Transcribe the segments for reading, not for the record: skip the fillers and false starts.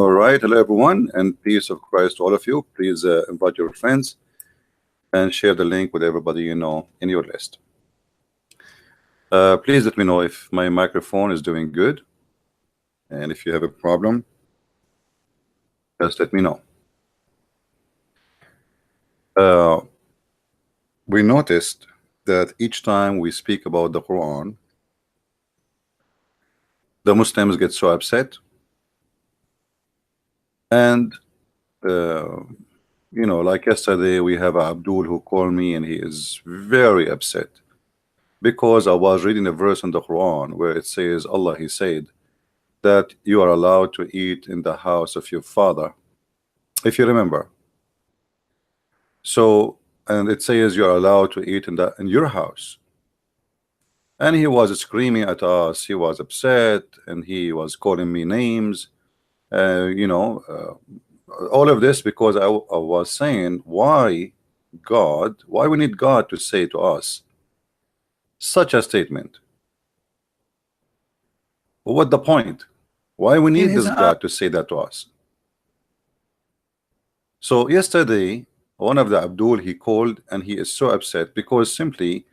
All right, hello everyone, and peace of Christ to all of you. Please invite your friends and share the link with everybody you know in your list. Please let me know if my microphone is doing good, and if you have a problem, just let me know. We noticed that each time we speak about the Quran, the Muslims get so upset, and you know, like yesterday we have Abdul who called me and he is very upset because I was reading a verse in the Quran where it says, Allah, he said that you are allowed to eat in the house of your father, if you remember. So, and it says you are allowed to eat in your house. And he was screaming at us, he was upset, and he was calling me names. You know, all of this because I was saying, why we need God to say to us such a statement? What the point? Why we need this God to say that to us? So yesterday, one of the Abdul, he called and he is so upset because simply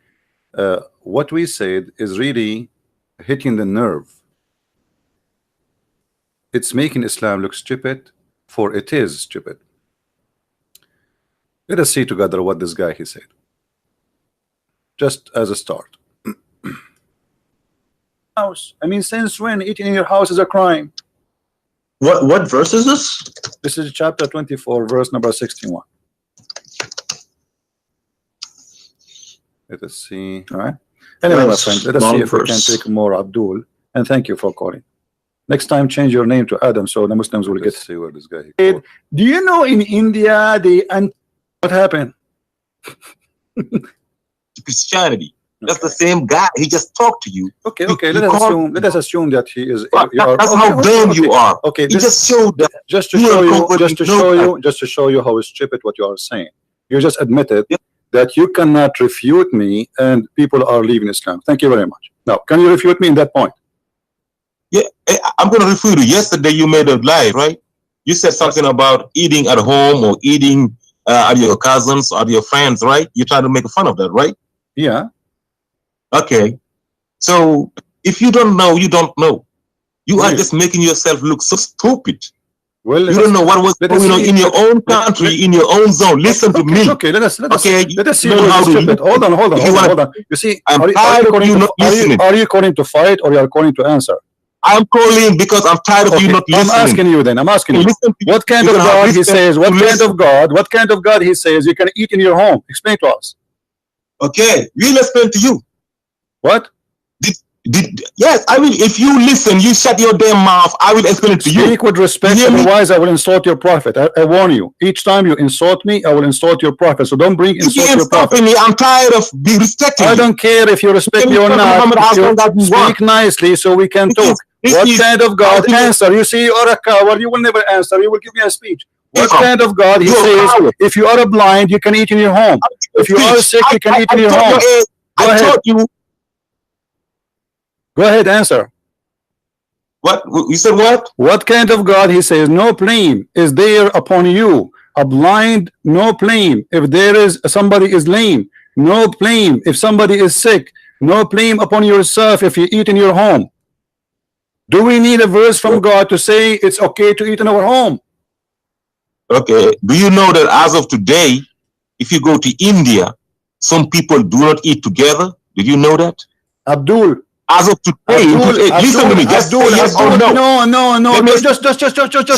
what we said is really hitting the nerve. It's making Islam look stupid, for it is stupid. Let us see together what this guy he said, just as a start. House. I mean, since when eating in your house is a crime? What verse is this? This is chapter 24, verse number 61. Let us see. All right. Anyway, my friend, let us see if we can take more Abdul. And thank you for calling. Next time, change your name to Adam so the Muslims will get to see where this guy. Do you know in India what happened? Christianity. That's the same guy. He just talked to you. Okay. Let us assume that he is. That's how dumb you are. Okay. He just showed that. Just to show you how stupid what you are saying. You just admitted that you cannot refute me, and people are leaving Islam. Thank you very much. Now, can you refute me in that point? Yeah, I'm going to refute you. Yesterday you made a lie, right? You said something about eating at home or eating at your cousins or your friends, right? You try to make fun of that, right? Yeah. Okay. So if you don't know, you don't know. You are just making yourself look so stupid. Well, you don't know what was going on in your own country, in your own zone. Listen to me. Okay, let us see. How stupid. Hold on. You see, I'm tired of you not listening. Are you calling to fight or you are calling to answer? I'm calling because I'm tired of you not listening. I'm asking you then. What kind of God he says? What kind of God he says you can eat in your home? Explain to us. Okay, we'll explain to you. What? Yes, I will. If you listen, you shut your damn mouth. I will explain it to you. Speak with respect, otherwise I will insult your prophet. I warn you. Each time you insult me, I will insult your prophet. So don't bring insult your prophet. Me. I'm tired of being respected. I don't care if you respect me or not. Speak nicely so we can talk. What kind of God? Answer. You see, you are a coward. You will never answer. You will give me a speech. What kind of God? He says, if you are blind, you can eat in your home. If you are sick, you can eat in your home. Go ahead. Go ahead, answer. What? You said what? What kind of God? He says, no blame is there upon you. A blind, no blame. If there is somebody is lame, no blame. If somebody is sick, no blame upon yourself if you eat in your home. Do we need a verse from God to say it's okay to eat in our home? Okay. Do you know that as of today, if you go to India, some people do not eat together? Did you know that? Abdul. As of today, listen to me. Just yes or no. No. Just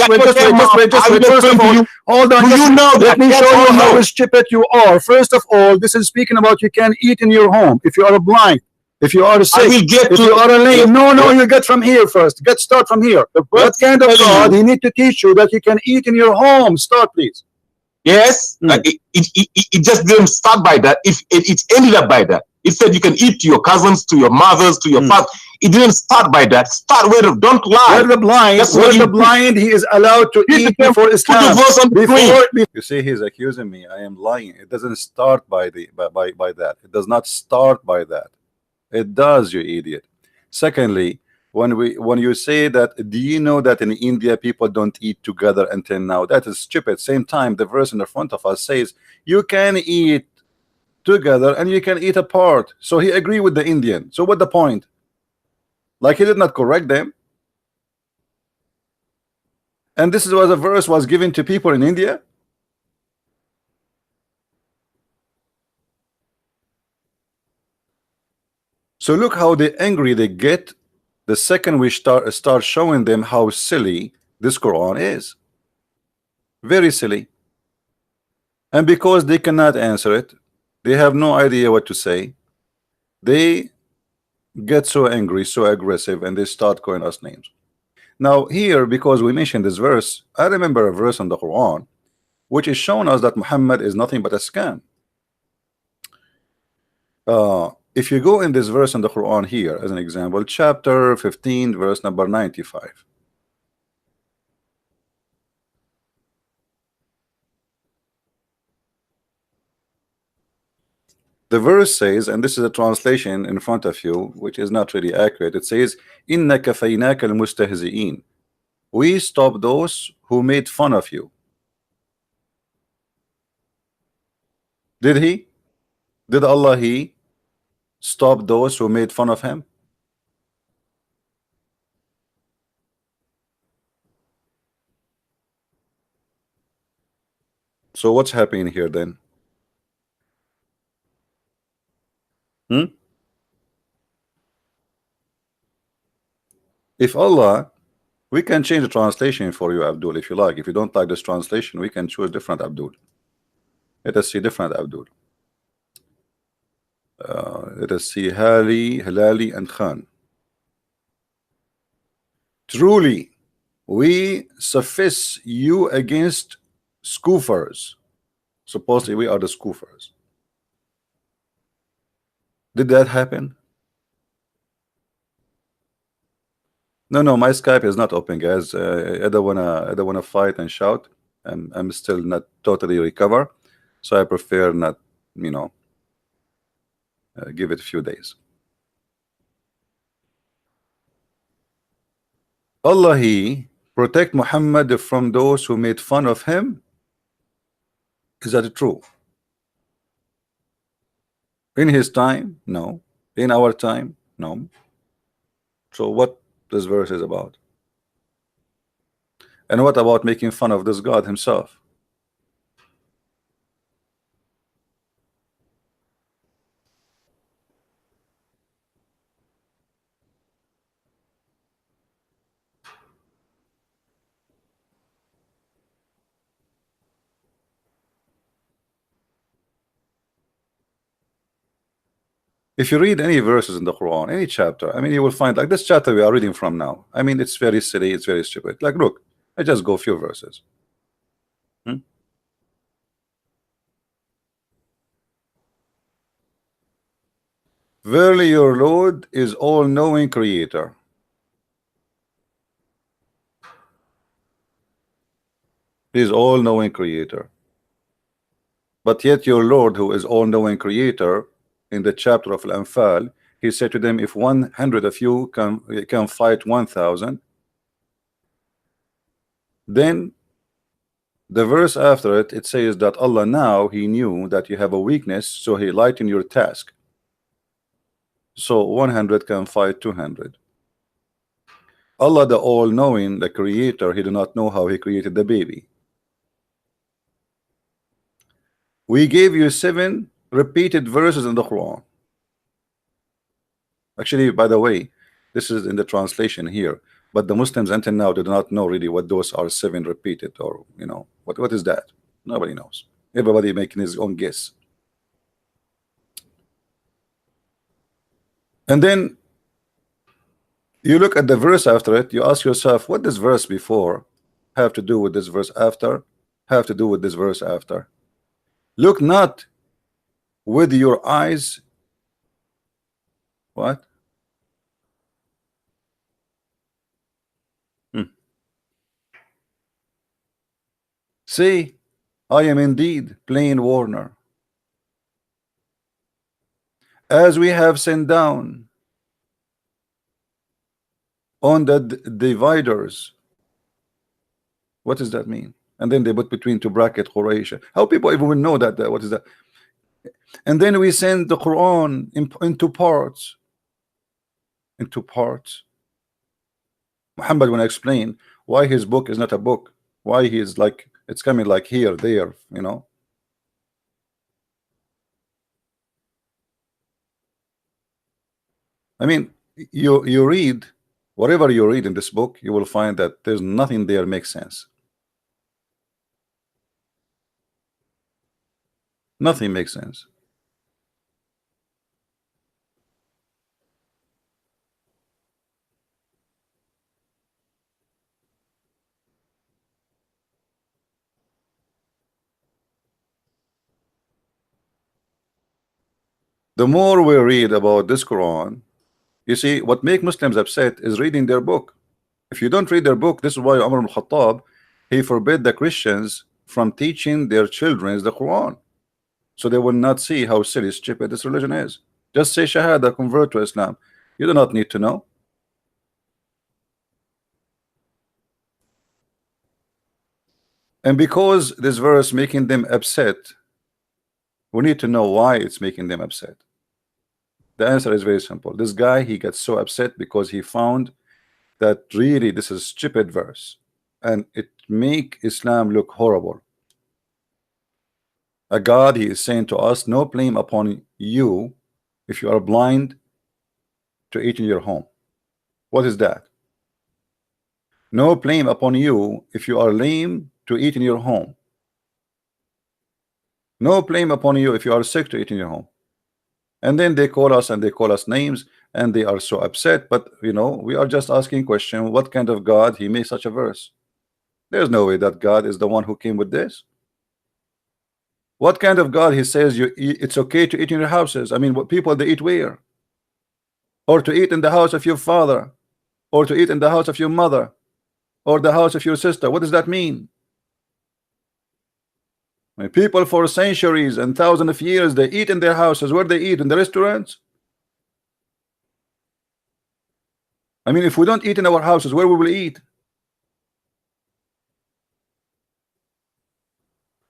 wait. First of all, hold on. Let me show you how stupid you are. First of all, this is speaking about you can eat in your home. If you are blind, if you are sick, if you are lame. No, you get from here first. Start from here. What kind of God he need to teach you that you can eat in your home? Start, please. Yes, it just didn't start by that. It ended up by that. It said you can eat to your cousins, to your mothers, to your fathers. It didn't start by that. Start where don't lie. Where the blind, he is allowed to eat before Islam. You see, he's accusing me. I am lying. It doesn't start by that. It does not start by that. It does, you idiot. Secondly, when you say that, do you know that in India people don't eat together until now? That is stupid. Same time, the verse in the front of us says you can eat together and you can eat apart. So he agreed with the Indian. So what the point? Like, he did not correct them. And this is what the verse was given to people in India. So look how angry they get the second we start showing them how silly this Quran is. Very silly. And because they cannot answer it, they have no idea what to say, they get so angry, so aggressive, and they start calling us names. Now here, because we mentioned this verse, I remember a verse in the Quran which is showing us that Muhammad is nothing but a scam. If you go in this verse in the Quran here as an example, chapter 15 verse number 95, the verse says, and this is a translation in front of you which is not really accurate, it says inna kafaynaka al-mustahzi'in, we stop those who made fun of you. Did he? Did Allah stop those who made fun of him? So what's happening here then? If Allah, we can change the translation for you, Abdul, if you like. If you don't like this translation, we can choose different Abdul. Let us see different Abdul. Let us see Hilali and Khan. Truly, we suffice you against scoffers. Supposedly we are the scoffers. Did that happen? No, my Skype is not open, guys. I don't wanna fight and shout. I'm still not totally recover, so I prefer not, give it a few days. Allah protect Muhammad from those who made fun of him. Is that true? In his time, no. In our time, no. So what this verse is about? And what about making fun of this God himself? If you read any verses in the Quran, any chapter, I mean, you will find, like this chapter we are reading from now, I mean, it's very silly, it's very stupid. Like, look, I just go a few verses. Verily your Lord is all-knowing creator. He is all-knowing creator. But yet your Lord, who is all-knowing creator, in the chapter of Al-Anfal, he said to them, if 100 of you can fight 1,000, then the verse after it, it says that Allah now, he knew that you have a weakness, so he lightened your task. So 100 can fight 200. Allah, the all-knowing, the creator, he did not know how he created the baby. We gave you 7 repeated verses in the Quran. Actually, by the way, this is in the translation here, but the Muslims until now do not know really what those are 7 repeated, or what is that? Nobody knows. Everybody making his own guess. And then you look at the verse after it, you ask yourself, what does verse before have to do with this verse after, have to do with this verse after? Look not with your eyes. What? See, I am indeed plain warner. As we have sent down on the dividers. What does that mean? And then they put between two bracket Quraysh. How people even will know that? What is that? And then we send the Quran into parts. Into parts. Muhammad, when I explain why his book is not a book, why he is like it's coming like here, there, you know. I mean, you read whatever you read in this book, you will find that there's nothing there makes sense. Nothing makes sense. The more we read about this Quran, you see, what make Muslims upset is reading their book. If you don't read their book, this is why Umar ibn Khattab, he forbid the Christians from teaching their children the Quran, so they will not see how silly, stupid this religion is. Just say Shahada, convert to Islam. You do not need to know. And because this verse making them upset, we need to know why it's making them upset. The answer is very simple. This guy, he gets so upset because he found that really this is a stupid verse and it make Islam look horrible. A God, he is saying to us, no blame upon you if you are blind to eat in your home. What is that? No blame upon you if you are lame to eat in your home. No blame upon you if you are sick to eat in your home. And then they call us and they call us names and they are so upset. But you know, we are just asking question, what kind of God he made such a verse? There's no way that God is the one who came with this. What kind of God he says it's okay to eat in your houses? I mean, what people they eat where? Or to eat in the house of your father, or to eat in the house of your mother, or the house of your sister. What does that mean? I mean, people for centuries and thousands of years, they eat in their houses. Where they eat? In the restaurants? I mean, if we don't eat in our houses, where we will eat?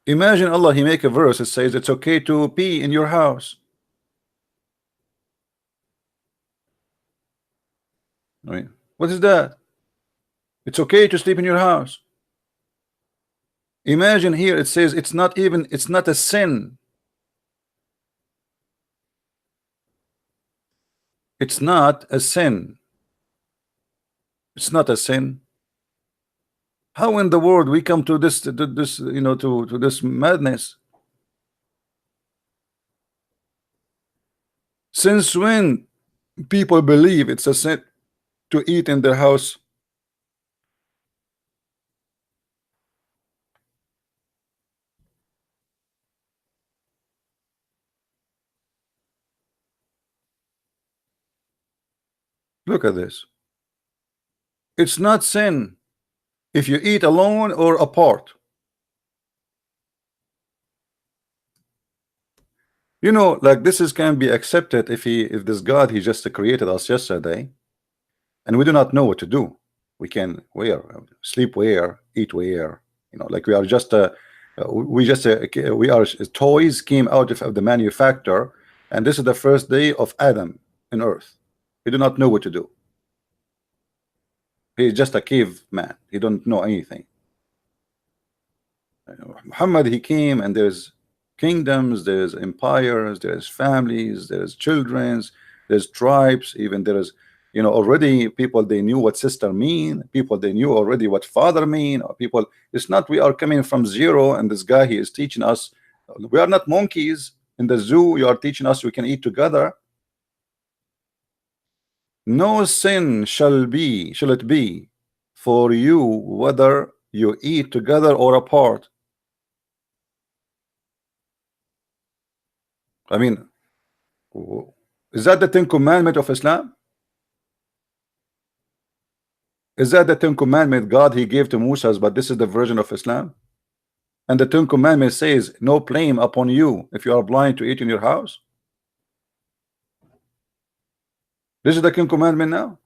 Imagine Allah, he make a verse that says it's okay to pee in your house. I mean, what is that? It's okay to sleep in your house. Imagine here it says it's not a sin. It's not a sin. It's not a sin. How in the world we come to this you know, to this madness? Since when people believe it's a sin to eat in their house? Look at this. It's not sin if you eat alone or apart. You know, like this can be accepted if this God, he just created us yesterday and we do not know what to do. We can sleep where, eat where, you know, like we are just we are toys came out of the manufacturer, and this is the first day of Adam in earth. He do not know what to do. He's just a caveman. He don't know anything. Muhammad, he came and there's kingdoms, there's empires, there's families, there's children's, there's tribes, even there is, you know, already people they knew what sister mean, people they knew already what father mean, or people, it's not we are coming from zero and this guy he is teaching us. We are not monkeys in the zoo. You are teaching us we can eat together. No sin shall it be for you whether you eat together or apart. I mean, is that the 10 commandment of Islam? Is that the 10 commandment God he gave to Moses, but this is the version of Islam? And the 10 commandment says no blame upon you if you are blind to eat in your house. This is the 10 commandment now.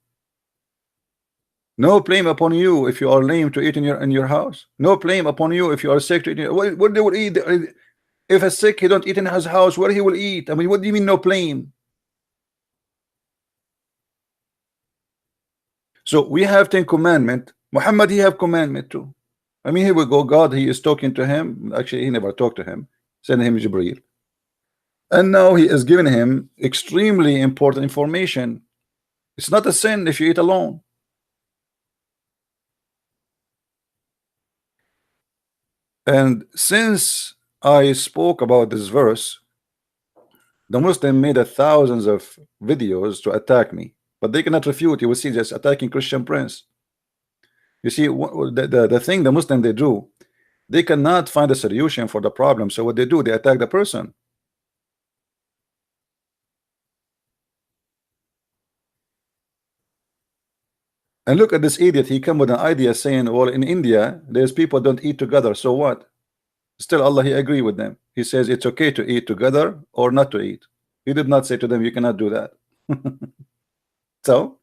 No blame upon you if you are lame to eat in your house. No blame upon you if you are sick to eat. What they will eat? If a sick, he don't eat in his house, where he will eat? I mean, what do you mean no blame? So we have 10 commandment. Muhammad, he have commandment too. I mean, here we go. God, he is talking to him. Actually, he never talked to him. Send him Jibreel. And now he is giving him extremely important information. It's not a sin if you eat alone. And since I spoke about this verse, the Muslim made thousands of videos to attack me, but they cannot refute. You will see just attacking Christian Prince. You see, the thing the Muslim they do, they cannot find a solution for the problem. So what they do, they attack the person. And look at this idiot. He come with an idea saying, well, in India, there's people don't eat together. So what? Still, Allah, he agree with them. He says it's okay to eat together or not to eat. He did not say to them, you cannot do that. So,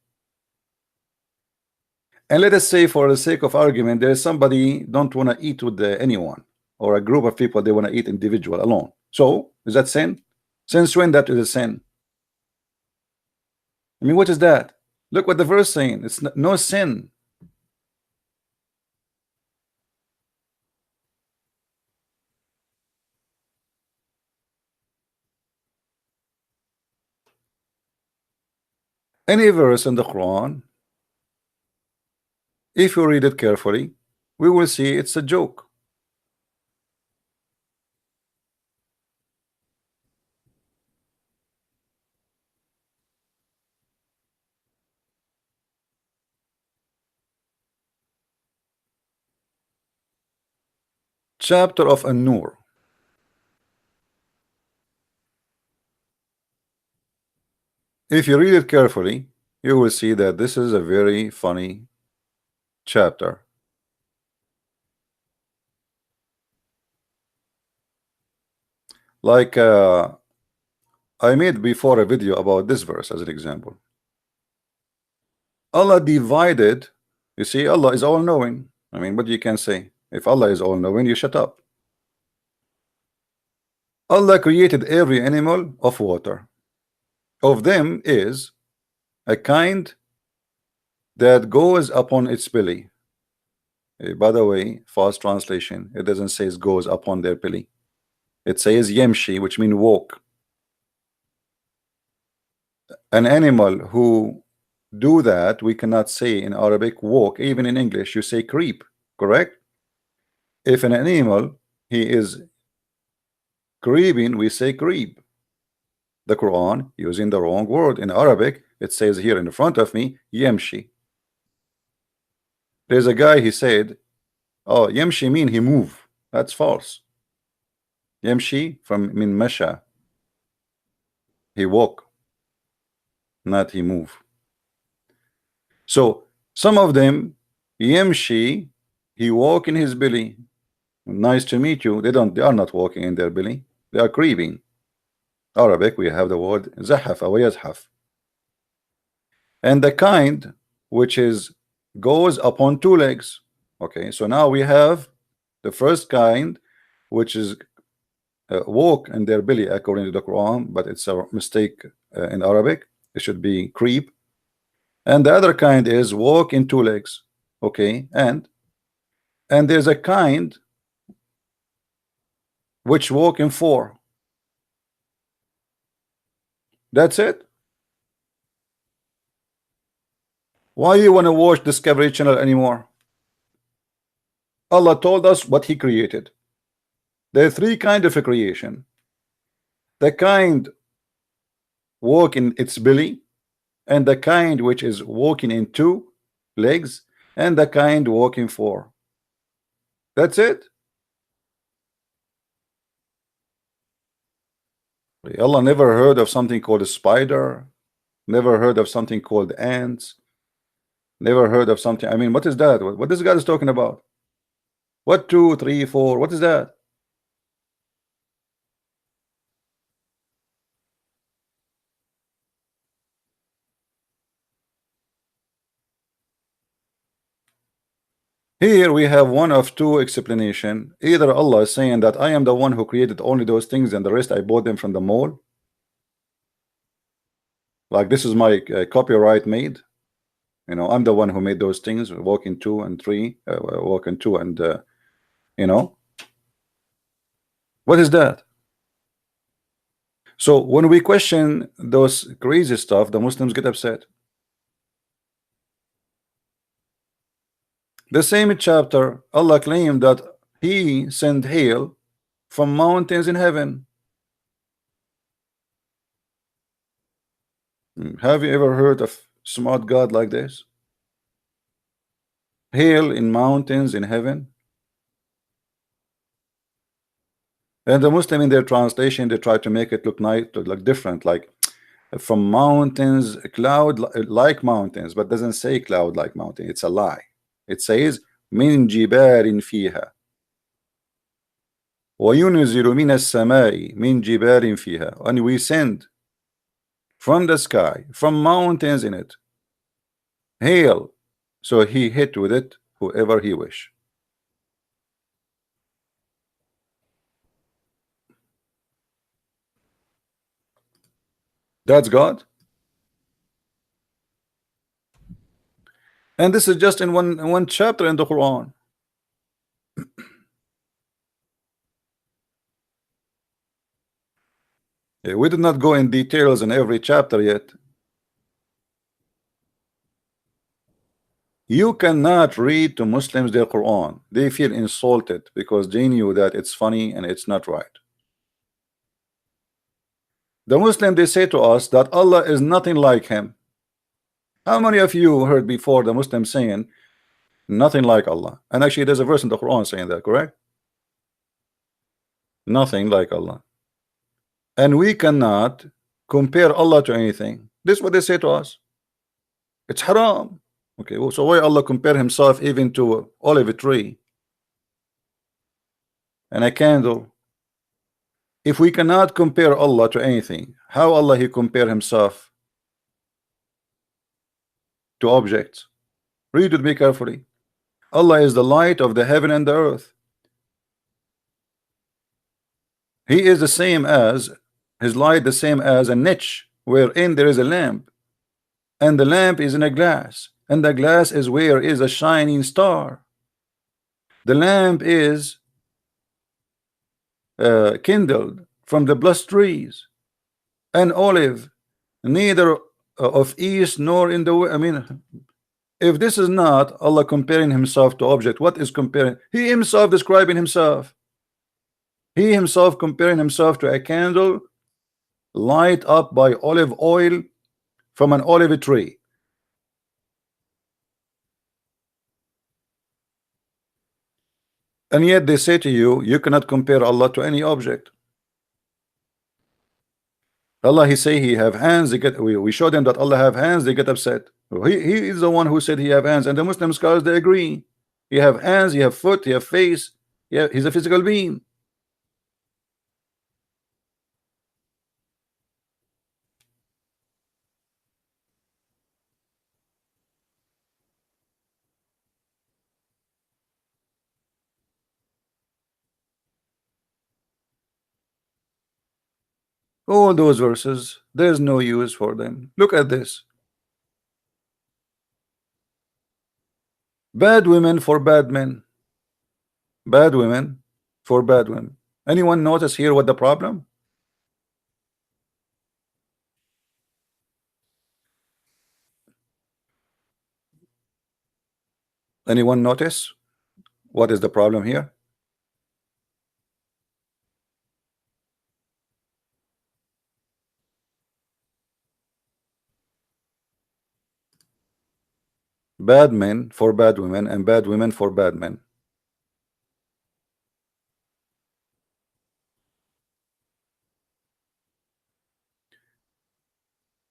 and let us say for the sake of argument, there is somebody don't want to eat with anyone, or a group of people, they want to eat individual alone. So, is that sin? Since when that is a sin? I mean, what is that? Look what the verse saying. It's no sin. Any verse in the Quran, if you read it carefully, we will see it's a joke. Chapter of An-Nur. If you read it carefully, you will see that this is a very funny chapter. Like I made before a video about this verse as an example. Allah divided, you see, Allah is all-knowing. I mean, what you can say? If Allah is all-knowing, you shut up. Allah created every animal of water. Of them is a kind that goes upon its belly. By the way, fast translation, it doesn't say it goes upon their belly. It says yemshi, which means walk. An animal who do that, we cannot say in Arabic walk. Even in English, you say creep, correct? If an animal, he is creeping, we say creep. The Quran using the wrong word. In Arabic, it says here in front of me, yemshi. There's a guy, he said, oh, yemshi mean he move. That's false. Yemshi from min masha. He walk, not he move. So some of them, yemshi, he walk in his belly. Nice to meet you. They are not walking in their belly. They are creeping. Arabic, we have the word zahaf or yazhaf. And the kind which is goes upon two legs. Okay, so now we have the first kind, which is walk in their belly according to the Quran, but it's a mistake in Arabic. It should be creep. And the other kind is walk in two legs. Okay, and there's a kind which walk in four. That's it. Why you want to watch Discovery Channel anymore? Allah told us what he created. There are three kinds of a creation. The kind walk in its belly, and the kind which is walking in two legs, and the kind walking four. That's it. Allah never heard of something called a spider, never heard of something called ants, never heard of something. I mean, what is that? What this guy is talking about? What 2, 3, 4? What is that? Here we have one of two explanation. Either Allah is saying that I am the one who created only those things and the rest I bought them from the mall. Like this is my copyright made. You know, I'm the one who made those things. Walking 2 and 3, walking 2 and you know, what is that? So when we question those crazy stuff, the Muslims get upset. The same chapter, Allah claimed that He sent hail from mountains in heaven. Have you ever heard of smart God like this? Hail in mountains in heaven. And the Muslim in their translation, they try to make it look nice, look different, like from mountains, cloud like mountains, but doesn't say cloud like mountain. It's a lie. It says min jibarin fiha wa yunzilu min as-samai min jibarin fiha, and we send from the sky, from mountains in it, hail, so He hit with it whoever He wish. That's God. And this is just in one chapter in the Quran. We did not go in details in every chapter yet. You cannot read to Muslims their Quran. They feel insulted because they knew that it's funny and it's not right. The Muslim, they say to us that Allah is nothing like Him. How many of you heard before the Muslim saying nothing like Allah? And actually there's a verse in the Quran saying that, correct? Nothing like Allah. And we cannot compare Allah to anything. This is what they say to us. It's haram. Okay, well, so why Allah compare Himself even to an olive tree and a candle? If we cannot compare Allah to anything, how Allah He compare Himself to objects? Read with me carefully. Allah is the light of the heaven and the earth. He is the same as His light, the same as a niche wherein there is a lamp, and the lamp is in a glass, and the glass is where is a shining star. The lamp is kindled from the blessed trees, and olive neither of east nor in the I mean, if this is not Allah comparing Himself to object, what is comparing? He Himself describing Himself. He Himself comparing Himself to a candle light up by olive oil from an olive tree. And yet they say to you, you cannot compare Allah to any object. Allah, He say He have hands. They get, we show them that Allah have hands. They get upset. He is the one who said He have hands, and the Muslim scholars, they agree. He have hands. He have foot. He have face. Yeah, He's a physical being. All those verses, there's no use for them. Look at this. Bad women for bad men. Bad women for bad women. Anyone notice here what the problem? Anyone notice what is the problem here? Bad men for bad women and bad women for bad men.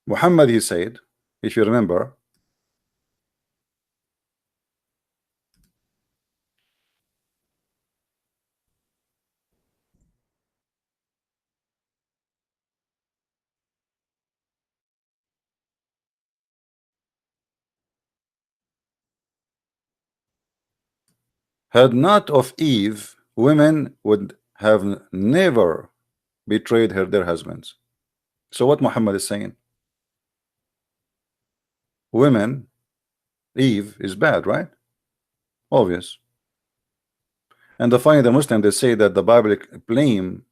Muhammad, he said, if you remember, Had not of Eve, women would have never betrayed their husbands. So what Muhammad is saying, women, Eve is bad, right? Obvious. And finally, the Muslim, they say that the Bible blame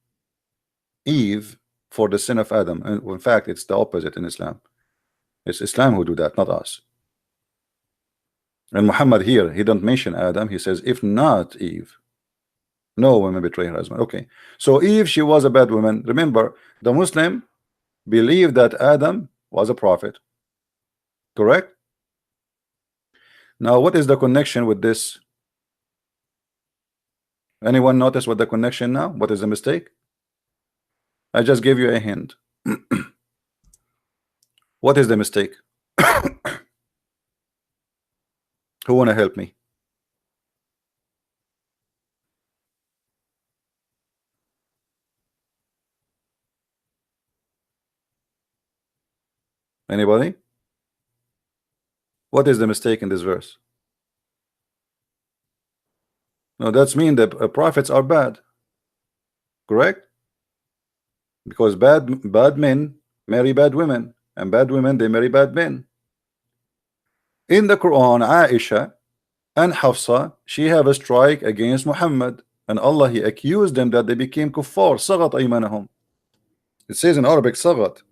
Eve for the sin of Adam, and in fact it's the opposite in Islam. It's Islam who do that, not us. And Muhammad here, he don't mention Adam. He says, if not Eve, no woman betray her husband. Okay, so Eve, she was a bad woman. Remember, the Muslim believed that Adam was a prophet, correct? Now what is the connection with this? Anyone notice what the connection now? What is the mistake? I just gave you a hint. What is the mistake? Who wanna help me? Anybody? What is the mistake in this verse? No, that's mean that prophets are bad, correct? Because bad men marry bad women, and bad women, they marry bad men. In the Quran, Aisha and Hafsa, she have a strike against Muhammad, and Allah, he accused them that they became kuffar. Sagat aymanahum. It says in Arabic, sagat,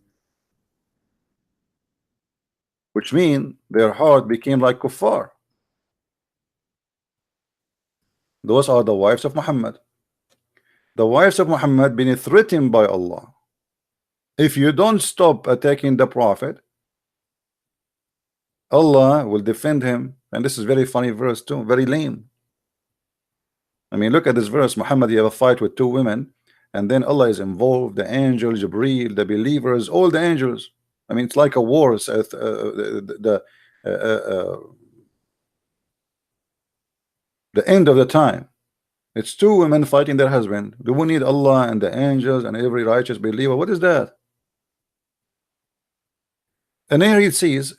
which means their heart became like kuffar. Those are the wives of Muhammad. The wives of Muhammad been threatened by Allah. If you don't stop attacking the prophet, Allah will defend him. And this is very funny verse too, very lame. I mean, look at this verse. Muhammad, you have a fight with two women, and then Allah is involved, the angel Jibreel, the believers, all the angels. I mean, it's like a war. The end of the time. It's two women fighting their husband. Do we need Allah and the angels and every righteous believer? What is that? And here it says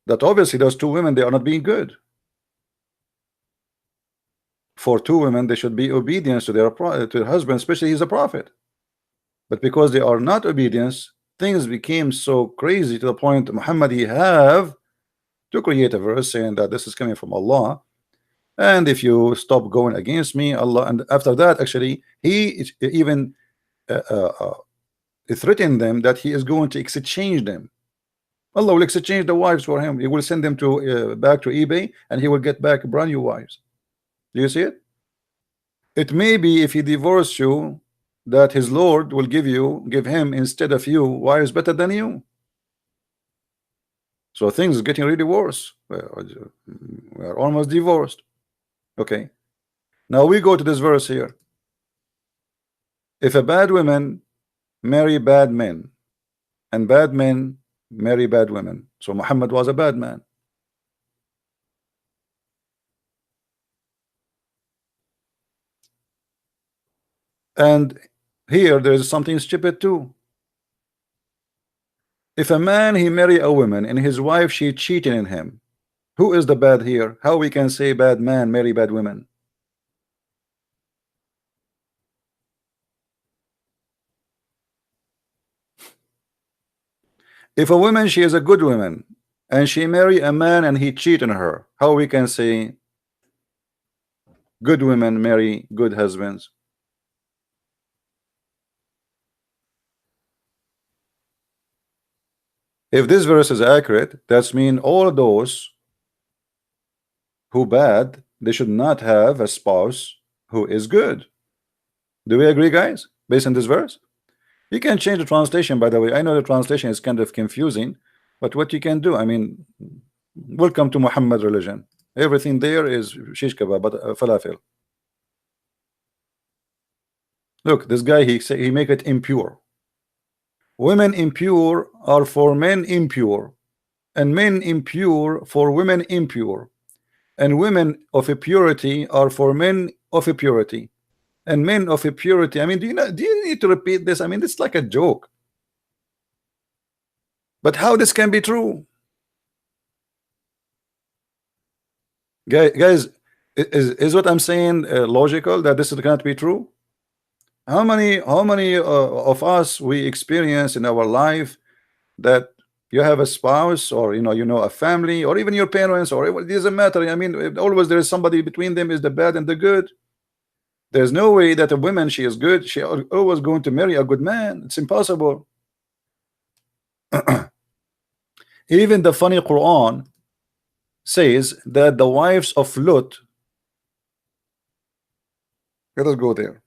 that obviously those two women, they are not being good. For two women, they should be obedience to their husband, especially he's a prophet. But because they are not obedience, things became so crazy to the point Muhammad, he have to create a verse saying that this is coming from Allah, and if you stop going against me, Allah. And after that, actually, he even threatened them that he is going to exchange them. Allah will exchange the wives for him. He will send them to back to eBay, and he will get back brand new wives. Do you see it? It may be if he divorces you, that his Lord will give him instead of you wives better than you. So things are getting really worse. We are almost divorced. Okay. Now we go to this verse here. If a bad woman marry bad men, and bad men marry bad women, so Muhammad was a bad man. And here there is something stupid too. If a man he marry a woman and his wife she cheating in him, who is the bad here? How we can say bad man marry bad women? If a woman she is a good woman and she marry a man and he cheat on her, how we can say good women marry good husbands? If this verse is accurate, that's mean all those who bad, they should not have a spouse who is good. Do we agree, guys? Based on this verse, you can change the translation, by the way. I know the translation is kind of confusing, but what you can do, I mean, welcome to Muhammad religion. Everything there is shish kebab, but falafel. Look, this guy, he make it impure. Women impure are for men impure, and men impure for women impure, and women of a purity are for men of a purity, and men of a purity. I mean, do you need to repeat this? I mean, it's like a joke. But how this can be true? Guys, Is what I'm saying logical that this cannot be true? How many of us we experience in our life that you have a spouse, or a family, or even your parents, or it doesn't matter. I mean, always there is somebody between them, is the bad and the good. There's no way that a woman, she is good, she always going to marry a good man. It's impossible. Even the funny Quran says that the wives of Lut, let us go there.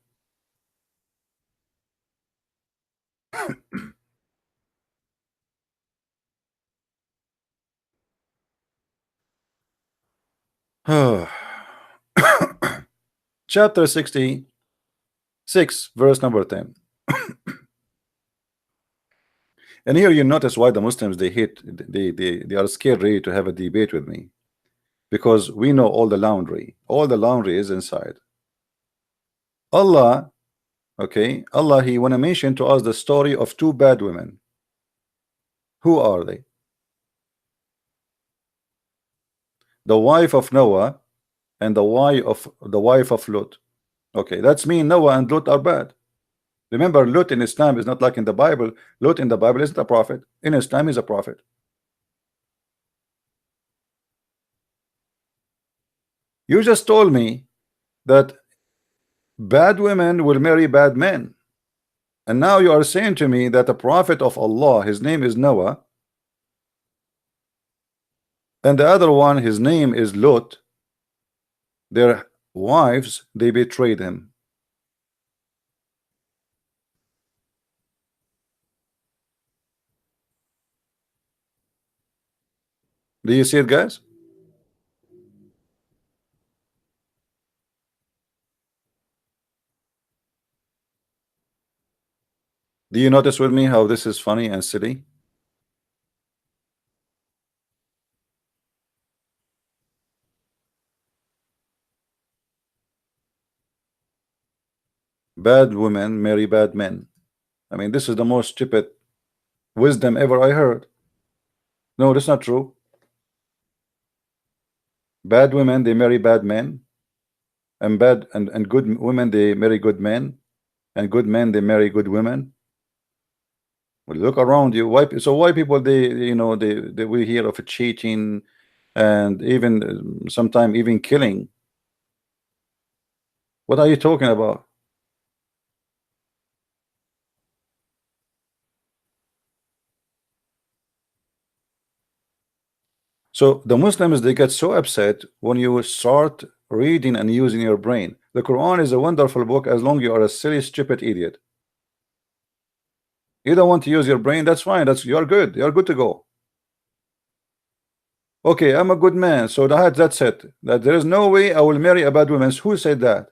Chapter 66, verse number 10. And here you notice why the Muslims, they are scared really to have a debate with me, because we know all the laundry is inside. Allah, okay, Allah, he want to mention to us the story of two bad women. Who are they? The wife of Noah and the wife of Lut. Okay, that's mean Noah and Lut are bad. Remember, Lut in Islam is not like in the Bible. Lut in the Bible isn't a prophet. In Islam is a prophet. You just told me that bad women will marry bad men, and now you are saying to me that the prophet of Allah, his name is Noah, and the other one, his name is Lut, their wives, they betrayed him. Do you see it, guys? Do you notice with me how this is funny and silly? Bad women marry bad men. I mean, this is the most stupid wisdom ever I heard. No, that's not true. Bad women, they marry bad men, and good women, they marry good men, and good men, they marry good women. Well, look around you. Why people, they we hear of cheating, and even sometimes even killing. What are you talking about? So the Muslims, they get so upset when you start reading and using your brain. The Quran is a wonderful book as long as you are a silly, stupid idiot. You don't want to use your brain, that's fine. You're good. You're good to go. Okay, I'm a good man, so that's it. That there is no way I will marry a bad woman. Who said that?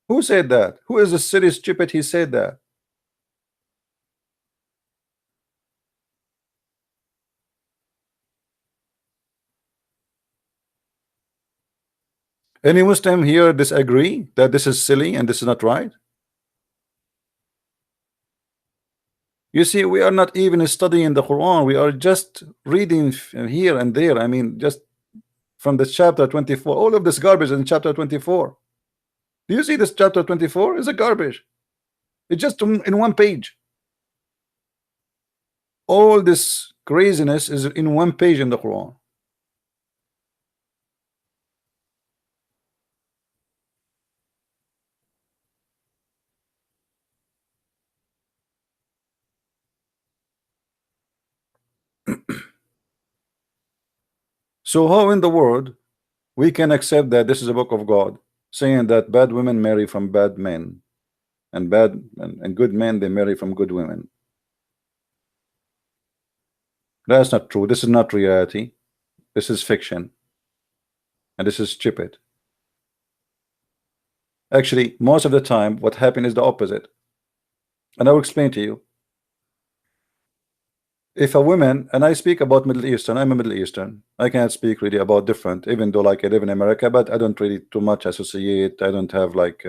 Who said that? Who is the silly, stupid? He said that. Any Muslim here disagree that this is silly and this is not right? You see, we are not even studying the Quran. We are just reading here and there. I mean, just from the chapter 24. All of this garbage in chapter 24. Do you see this chapter 24? It's a garbage. It's just in one page. All this craziness is in one page in the Quran. So how in the world we can accept that this is a book of God saying that bad women marry from bad men, and good men, they marry from good women? That's not true. This is not reality. This is fiction, and this is stupid. Actually, most of the time what happened is the opposite, and I will explain to you. If a woman, and I speak about Middle Eastern, I'm a Middle Eastern, I can't speak really about different, even though like I live in America, but I don't really too much associate. I don't have like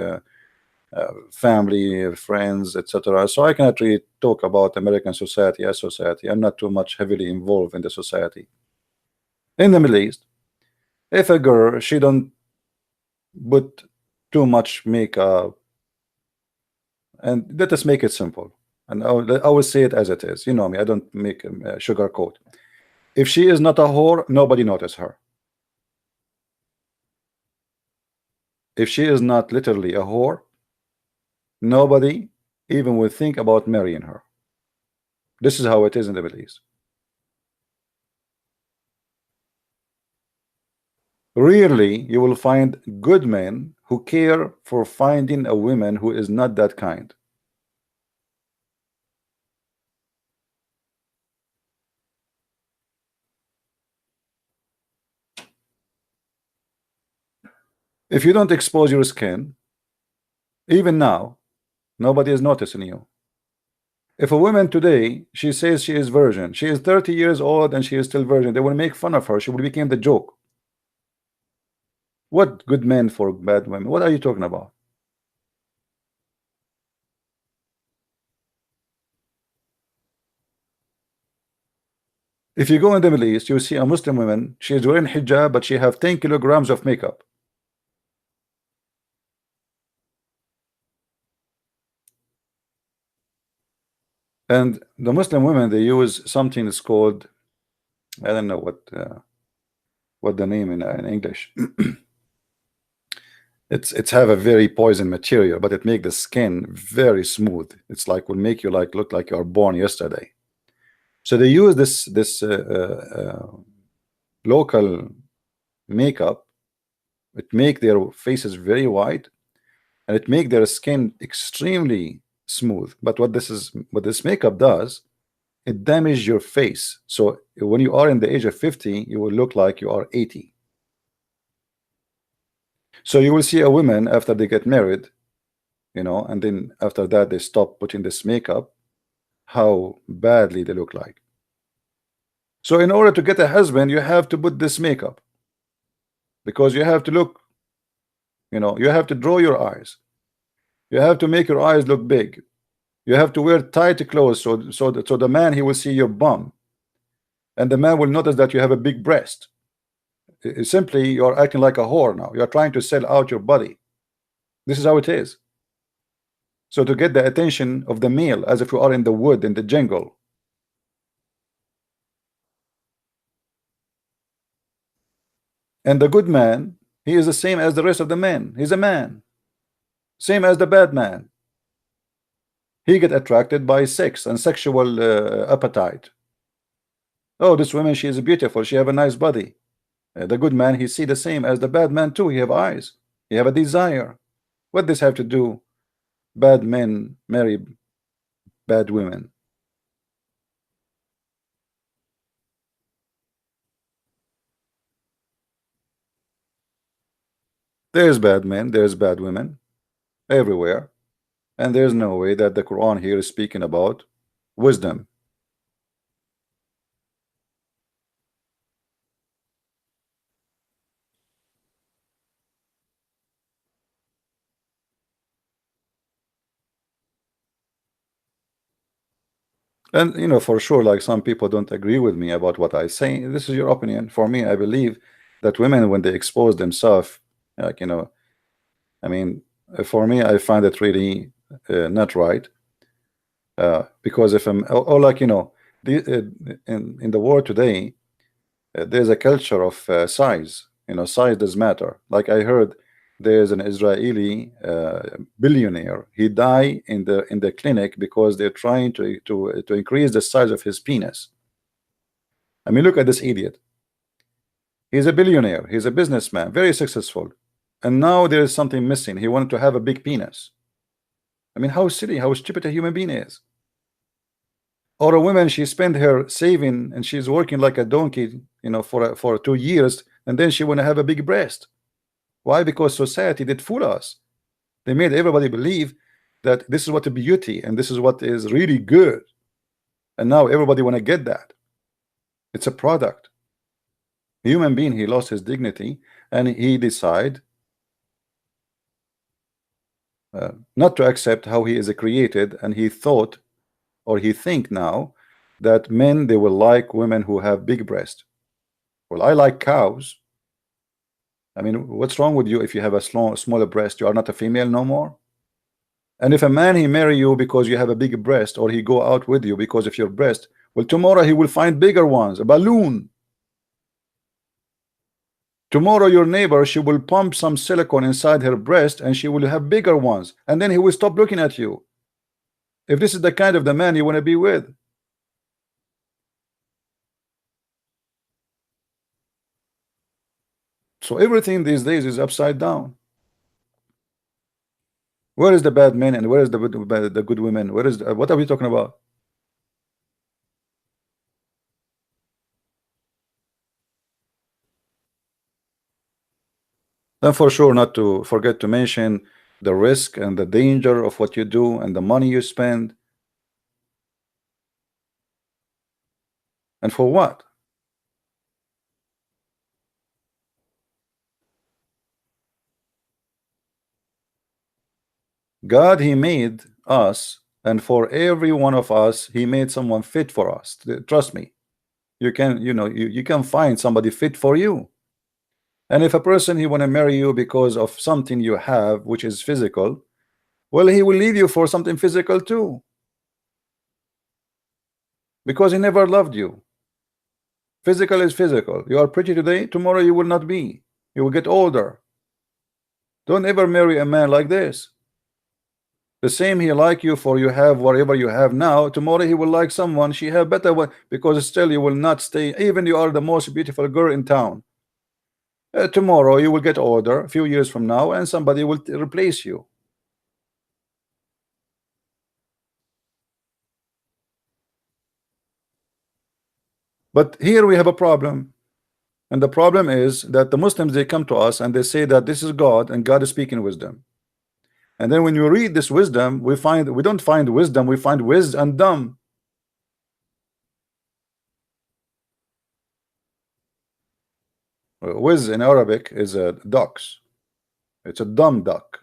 family, friends, etc. So I cannot really talk about American society as society. I'm not too much heavily involved in the society. In the Middle East, if a girl, she don't put too much makeup, and let us make it simple. And I will say it as it is. You know me, I don't make sugarcoat. If she is not a whore, nobody notice her. If she is not literally a whore, nobody even will think about marrying her. This is how it is in the Middle East. Rarely you will find good men who care for finding a woman who is not that kind. If you don't expose your skin, even now, nobody is noticing you. If a woman today, she says she is virgin, she is 30 years old and she is still virgin, they will make fun of her. She will become the joke. What good men for bad women? What are you talking about? If you go in the Middle East, you see a Muslim woman, she is wearing hijab, but she have 10 kilograms of makeup. And the Muslim women, they use something that's called, I don't know what the name in English. It's have a very poison material, but it make the skin very smooth. It's like will make you like look like you are born yesterday. So they use this local makeup. It make their faces very white, and it make their skin extremely smooth. But what this makeup does, it damages your face. So when you are in the age of 50, you will look like you are 80. So you will see a woman after they get married, you know, and then after that they stop putting this makeup, how badly they look like. So in order to get a husband, you have to put this makeup, because you have to look, you know, you have to draw your eyes, you have to make your eyes look big, you have to wear tight clothes so the man, he will see your bum, and the man will notice that you have a big breast. Simply, you're acting like a whore now. You're trying to sell out your body. This is how it is. So to get the attention of the male, as if you are in the wood, in the jungle. And the good man, he is the same as the rest of the men. He's a man, same as the bad man. He get attracted by sex and sexual appetite. Oh, this woman, she is beautiful, she have a nice body. The good man, he see the same as the bad man too. He have eyes, he have a desire. What does have to do? Bad men marry bad women. There's bad men, there's bad women everywhere, and there's no way that the Quran here is speaking about wisdom. And you know, for sure, like some people don't agree with me about what I say. This is your opinion. For me, I believe that women, when they expose themselves, like, you know, I mean, for me, I find it really not right. Because if I'm, or like, you know, in the world today, there's a culture of size. You know, size does matter. Like I heard, there's an Israeli billionaire. He died in the clinic because they're trying to increase the size of his penis. I mean, look at this idiot. He's a billionaire. He's a businessman, very successful, and now there is something missing. He wanted to have a big penis. I mean, how silly, how stupid a human being is. Or a woman, she spent her saving and she's working like a donkey, you know, for 2 years, and then she want to have a big breast. Why? Because society did fool us. They made everybody believe that this is what a beauty and this is what is really good, and now everybody want to get that. It's a product. A human being, he lost his dignity, and he decide not to accept how he is created, and he thought, or he think now, that men, they will like women who have big breast. Well, I like cows. I mean, what's wrong with you if you have a smaller breast? You are not a female no more. And if a man he marry you because you have a big breast, or he go out with you because of your breast, well, tomorrow he will find bigger ones, a balloon. Tomorrow your neighbor, she will pump some silicone inside her breast and she will have bigger ones, and then he will stop looking at you. If this is the kind of the man you want to be with. So everything these days is upside down. Where is the bad men and where is the good women? Where is what are we talking about? Then for sure not to forget to mention the risk and the danger of what you do and the money you spend. And for what? God, he made us, and for every one of us he made someone fit for us. Trust me, you can, you can find somebody fit for you. And if a person he want to marry you because of something you have which is physical, well, he will leave you for something physical too, because he never loved you. Physical is physical. You are pretty today, tomorrow you will not be. You will get older. Don't ever marry a man like this. The same he like you for you have whatever you have now, tomorrow he will like someone she have better one, because still you will not stay, even you are the most beautiful girl in town. Tomorrow you will get older, a few years from now, and somebody will replace you. But here we have a problem, and the problem is that the Muslims, they come to us and they say that this is God and God is speaking wisdom. And then when you read this wisdom, we don't find wisdom, we find wiz and dumb. Wiz in Arabic is a ducks. It's a dumb duck.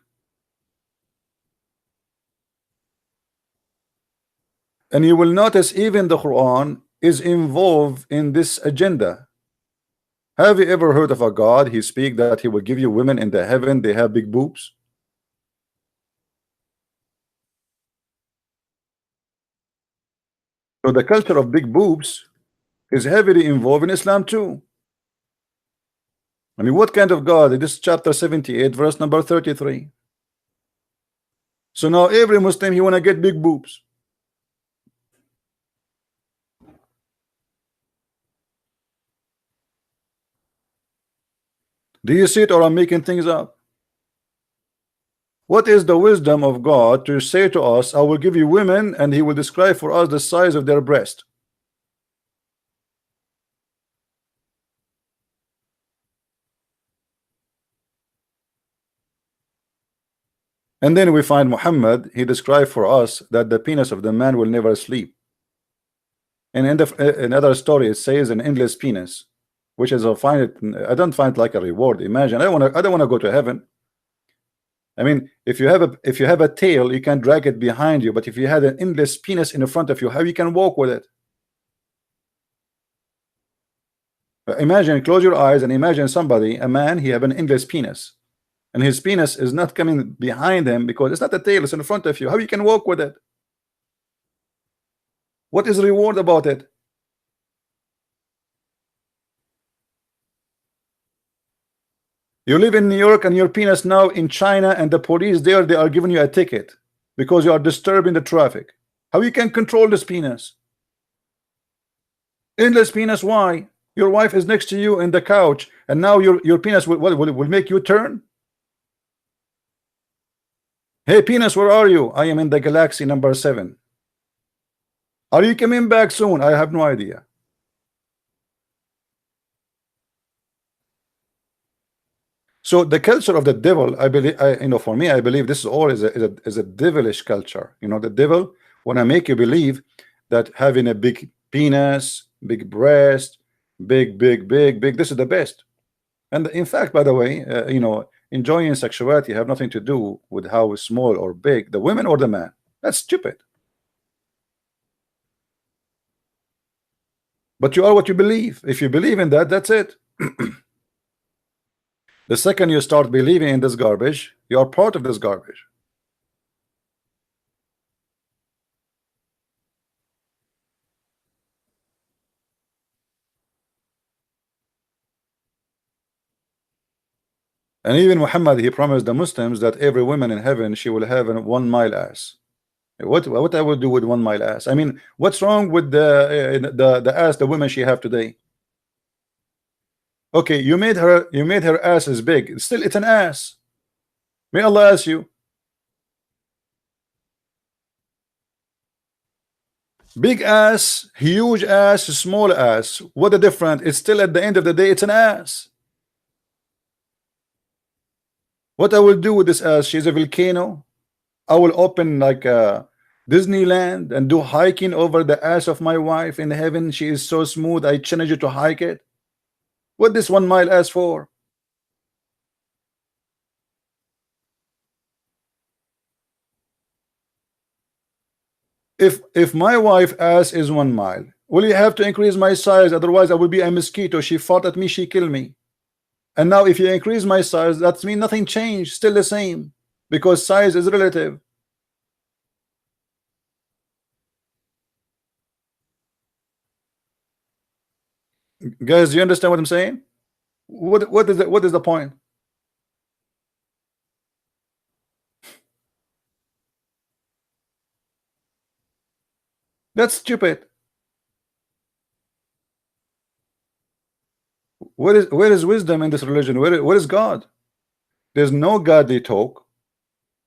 And you will notice even the Quran is involved in this agenda. Have you ever heard of a God he speak that he will give you women in the heaven, they have big boobs? So the culture of big boobs is heavily involved in Islam too. I mean, what kind of God? This is chapter 78 verse number 33. So now every Muslim, he want to get big boobs. Do you see it, or I'm making things up? What is the wisdom of God to say to us, I will give you women and he will describe for us the size of their breast? And then we find Muhammad, he described for us that the penis of the man will never sleep. And in another story it says an endless penis, which is I don't find it like a reward. Imagine, I don't want to go to heaven. I mean, if you have a tail, you can drag it behind you, but if you had an endless penis in the front of you, how you can walk with it? Imagine, close your eyes and imagine somebody, a man, he have an endless penis, and his penis is not coming behind him because it's not a tail, it's in front of you. How you can walk with it? What is the reward about it? You live in New York and your penis now in China, and the police there, they are giving you a ticket because you are disturbing the traffic. How you can control this penis? Endless penis, why? Your wife is next to you in the couch, and now your penis will make you turn? Hey penis, where are you? I am in the galaxy number 7. Are you coming back soon? I have no idea. So the culture of the devil, I believe, for me, I believe this is all is a devilish culture. The devil want to make you believe that having a big penis, big breast, big, this is the best. And in fact, by the way, enjoying sexuality have nothing to do with how small or big the women or the man. That's stupid. But you are what you believe. If you believe in that, that's it. The second you start believing in this garbage, you are part of this garbage. And even Muhammad, he promised the Muslims that every woman in heaven, she will have a 1 mile ass. What I would do with 1 mile ass? I mean, what's wrong with the ass the women she have today? Okay, you made her ass as big. Still, it's an ass. May Allah ask you. Big ass, huge ass, small ass. What the difference? It's still at the end of the day, it's an ass. What I will do with this ass? She's a volcano. I will open like a Disneyland and do hiking over the ass of my wife in heaven. She is so smooth. I challenge you to hike it. What this 1 mile ass for? If my wife ass is 1 mile, will you have to increase my size? Otherwise, I will be a mosquito. She fought at me, she killed me. And now, if you increase my size, that means nothing changed, still the same, because size is relative. Guys, do you understand what I'm saying? What is the point? That's stupid. Where is wisdom in this religion? Where is God? There's no godly talk.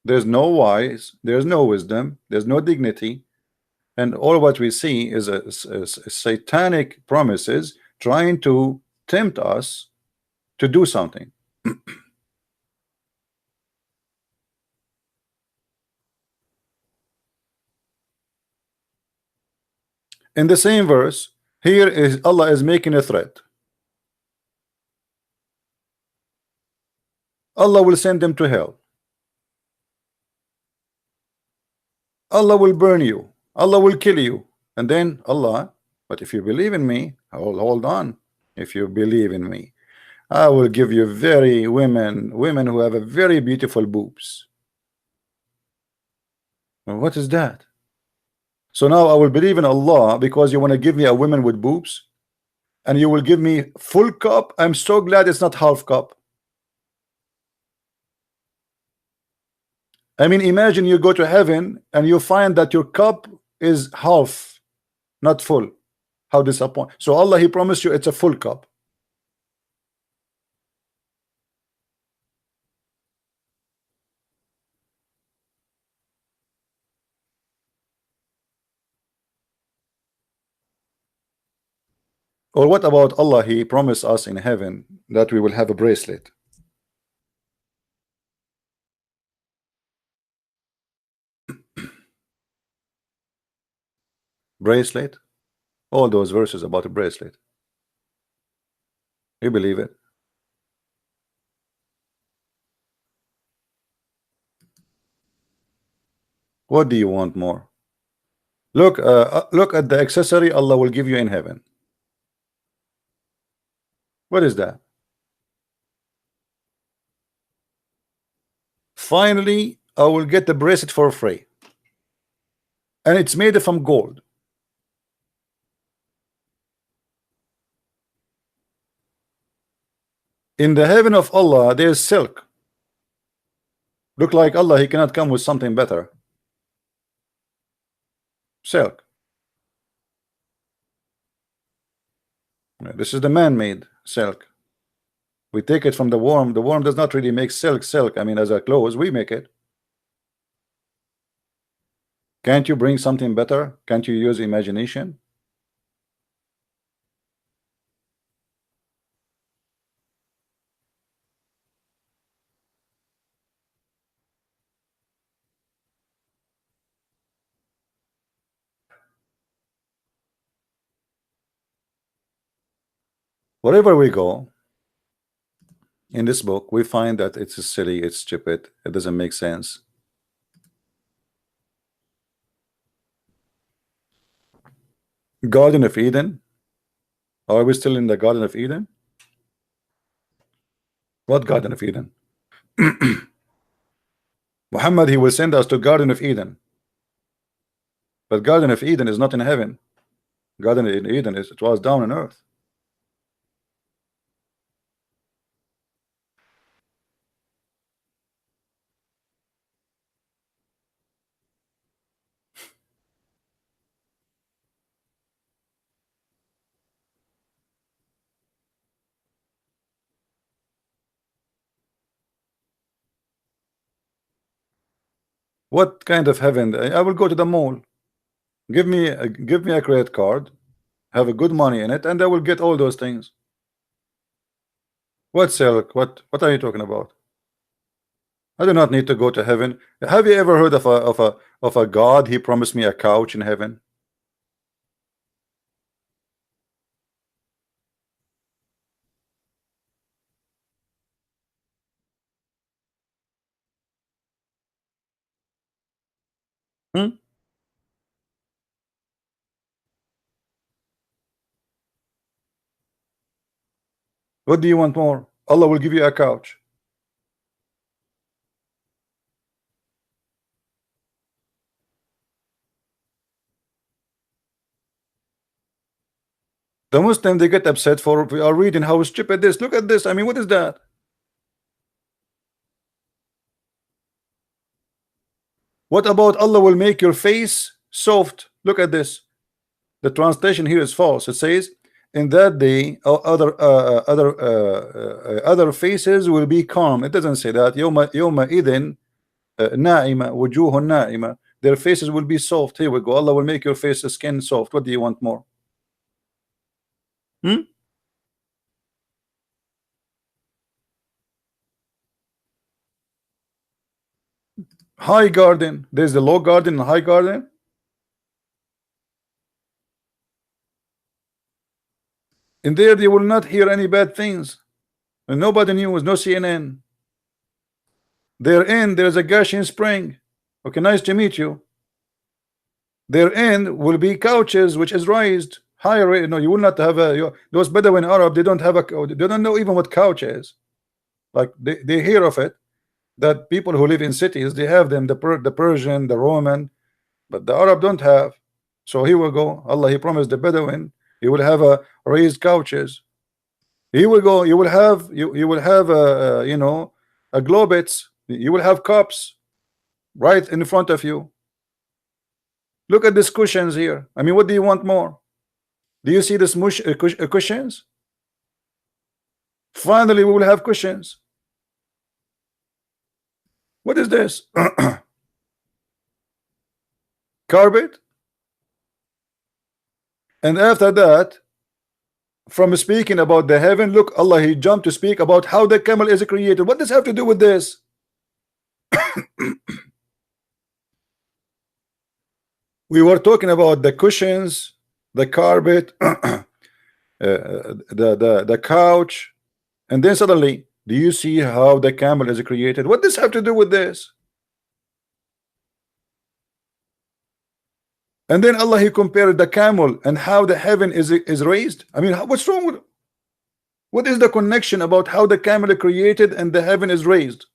There's no wise. There's no wisdom. There's no dignity. And all what we see is a satanic promises trying to tempt us to do something. In the same verse, here is Allah is making a threat. Allah will send them to hell. Allah will burn you. Allah will kill you. And then Allah, but if you believe in me, hold on. If you believe in me, I will give you very women who have a very beautiful boobs. Well, what is that? So now I will believe in Allah because you want to give me a woman with boobs, and you will give me full cup. I'm so glad it's not half cup. I mean, imagine you go to heaven and you find that your cup is half, not full. How disappointing. So Allah, he promised you it's a full cup. Or what about Allah? He promised us in heaven that we will have a bracelet. Bracelet? All those verses about a bracelet. You believe it? What do you want more? Look, look at the accessory Allah will give you in heaven. What is that? Finally, I will get the bracelet for free. And it's made from gold. In the heaven of Allah, there's silk. Look like Allah, he cannot come with something better. Silk. This is the man-made silk. We take it from the worm. The worm does not really make silk. I mean, as a clothes, we make it. Can't you bring something better? Can't you use imagination? Wherever we go in this book, we find that it's silly, it's stupid, it doesn't make sense. Garden of Eden. Are we still in the Garden of Eden? What Garden of Eden? Muhammad, he will send us to Garden of Eden. But Garden of Eden is not in heaven. Garden of Eden it was down on earth. What kind of heaven? I will go to the mall. Give me a credit card, have a good money in it, and I will get all those things. What silk? What are you talking about? I do not need to go to heaven. Have you ever heard of a God? He promised me a couch in heaven. Hmm? What do you want more? Allah will give you a couch. The Muslim, they get upset for we are reading how stupid this. Look at this. I mean, what is that? What about Allah will make your face soft? Look at this. The translation here is false. It says, in that day, other faces will be calm. It doesn't say that. Yawma idin na'ima wujuhun na'ima. Their faces will be soft. Here we go. Allah will make your face skin soft. What do you want more? High garden. There's the low garden and high garden. In there, you will not hear any bad things. And nobody news, no CNN. Therein, there's a gushing spring. Okay, nice to meet you. Therein will be couches which is raised higher. No, you will not have those Bedouin Arab. They don't have they don't know even what couch is. Like they hear of it. That people who live in cities, they have them, the Persian, the Roman, but the Arab don't have. So here we go. Allah, he promised the Bedouin he will have a raised couches. He will go. You will have you will have you know, a globets. You will have cups right in front of you. Look at these cushions here. I mean, what do you want more? Do you see this cushions? Finally, we will have cushions. What is this? Carpet. And after that, from speaking about the heaven, look, Allah, he jumped to speak about how the camel is created. What does have to do with this? We were talking about the cushions, the carpet, the couch, and then suddenly, do you see how the camel is created? What does have to do with this? And then Allah, he compared the camel and how the heaven is raised. I mean, what's wrong with? What is the connection about how the camel is created and the heaven is raised?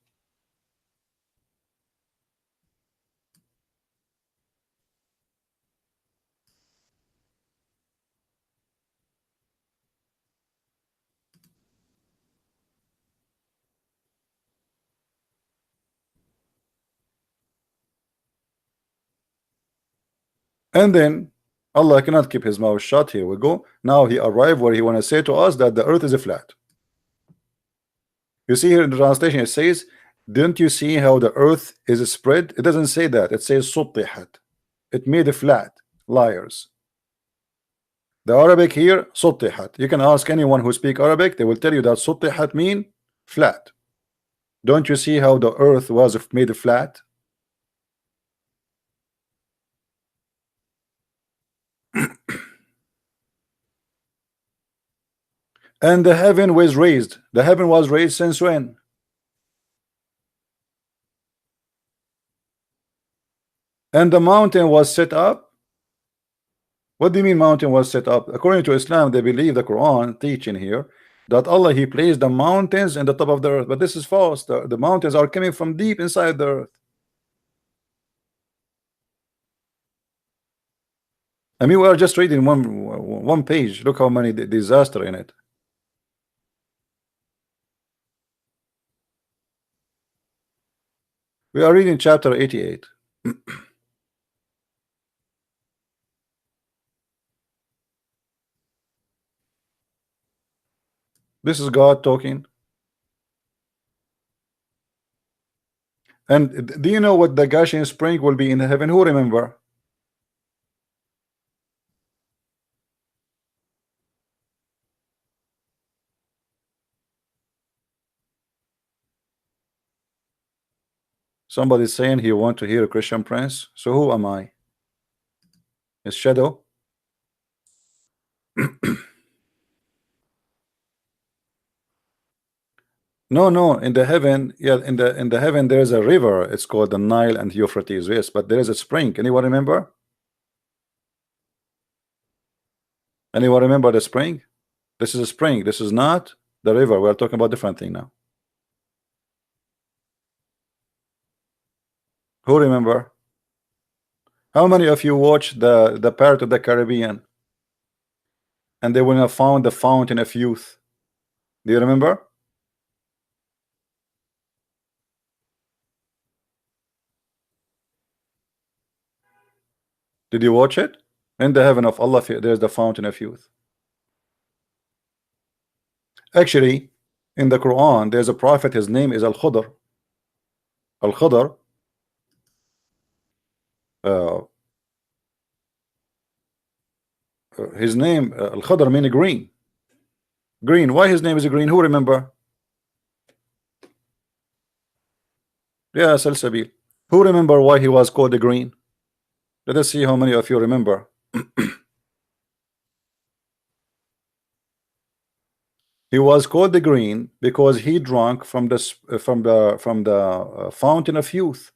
And then Allah cannot keep his mouth shut. Here we go. Now he arrived where he want to say to us that the earth is a flat. You see here in the translation it says, don't you see how the earth is spread? It doesn't say that. It says sutihat. It made a flat. Liars. The Arabic here, sutihat. You can ask anyone who speak Arabic, they will tell you that sutihat mean flat. Don't you see how the earth was made flat? And the heaven was raised. The heaven was raised since when? And the mountain was set up. What do you mean mountain was set up? According to Islam, they believe the Quran teaching here that Allah He placed the mountains in the top of the earth, but this is false. The mountains are coming from deep inside the earth. I mean, we are just reading one page. Look how many disaster in it. We are reading chapter 88. This is God talking. And do you know what the gushing spring will be in heaven? Who remember? Somebody's saying he want to hear a Christian Prince. So who am I? His shadow? No, in the heaven, yeah, in the heaven there is a river. It's called the Nile and Euphrates. Yes, but there is a spring. Anyone remember? Anyone remember the spring? This is a spring. This is not the river. We are talking about different thing now. Who remember? How many of you watched the Pirate of the Caribbean? And they will have found the fountain of youth. Do you remember? Did you watch it? In the heaven of Allah, there's the fountain of youth. Actually, in the Quran, there's a prophet. His name is Al-Khudr. Al-Khudr. His name Al-Khudr means green. Green. Why his name is green? Who remember? Yeah, Salsabil. Who remember why he was called the green? Let us see how many of you remember. He was called the green because he drank from the fountain of youth.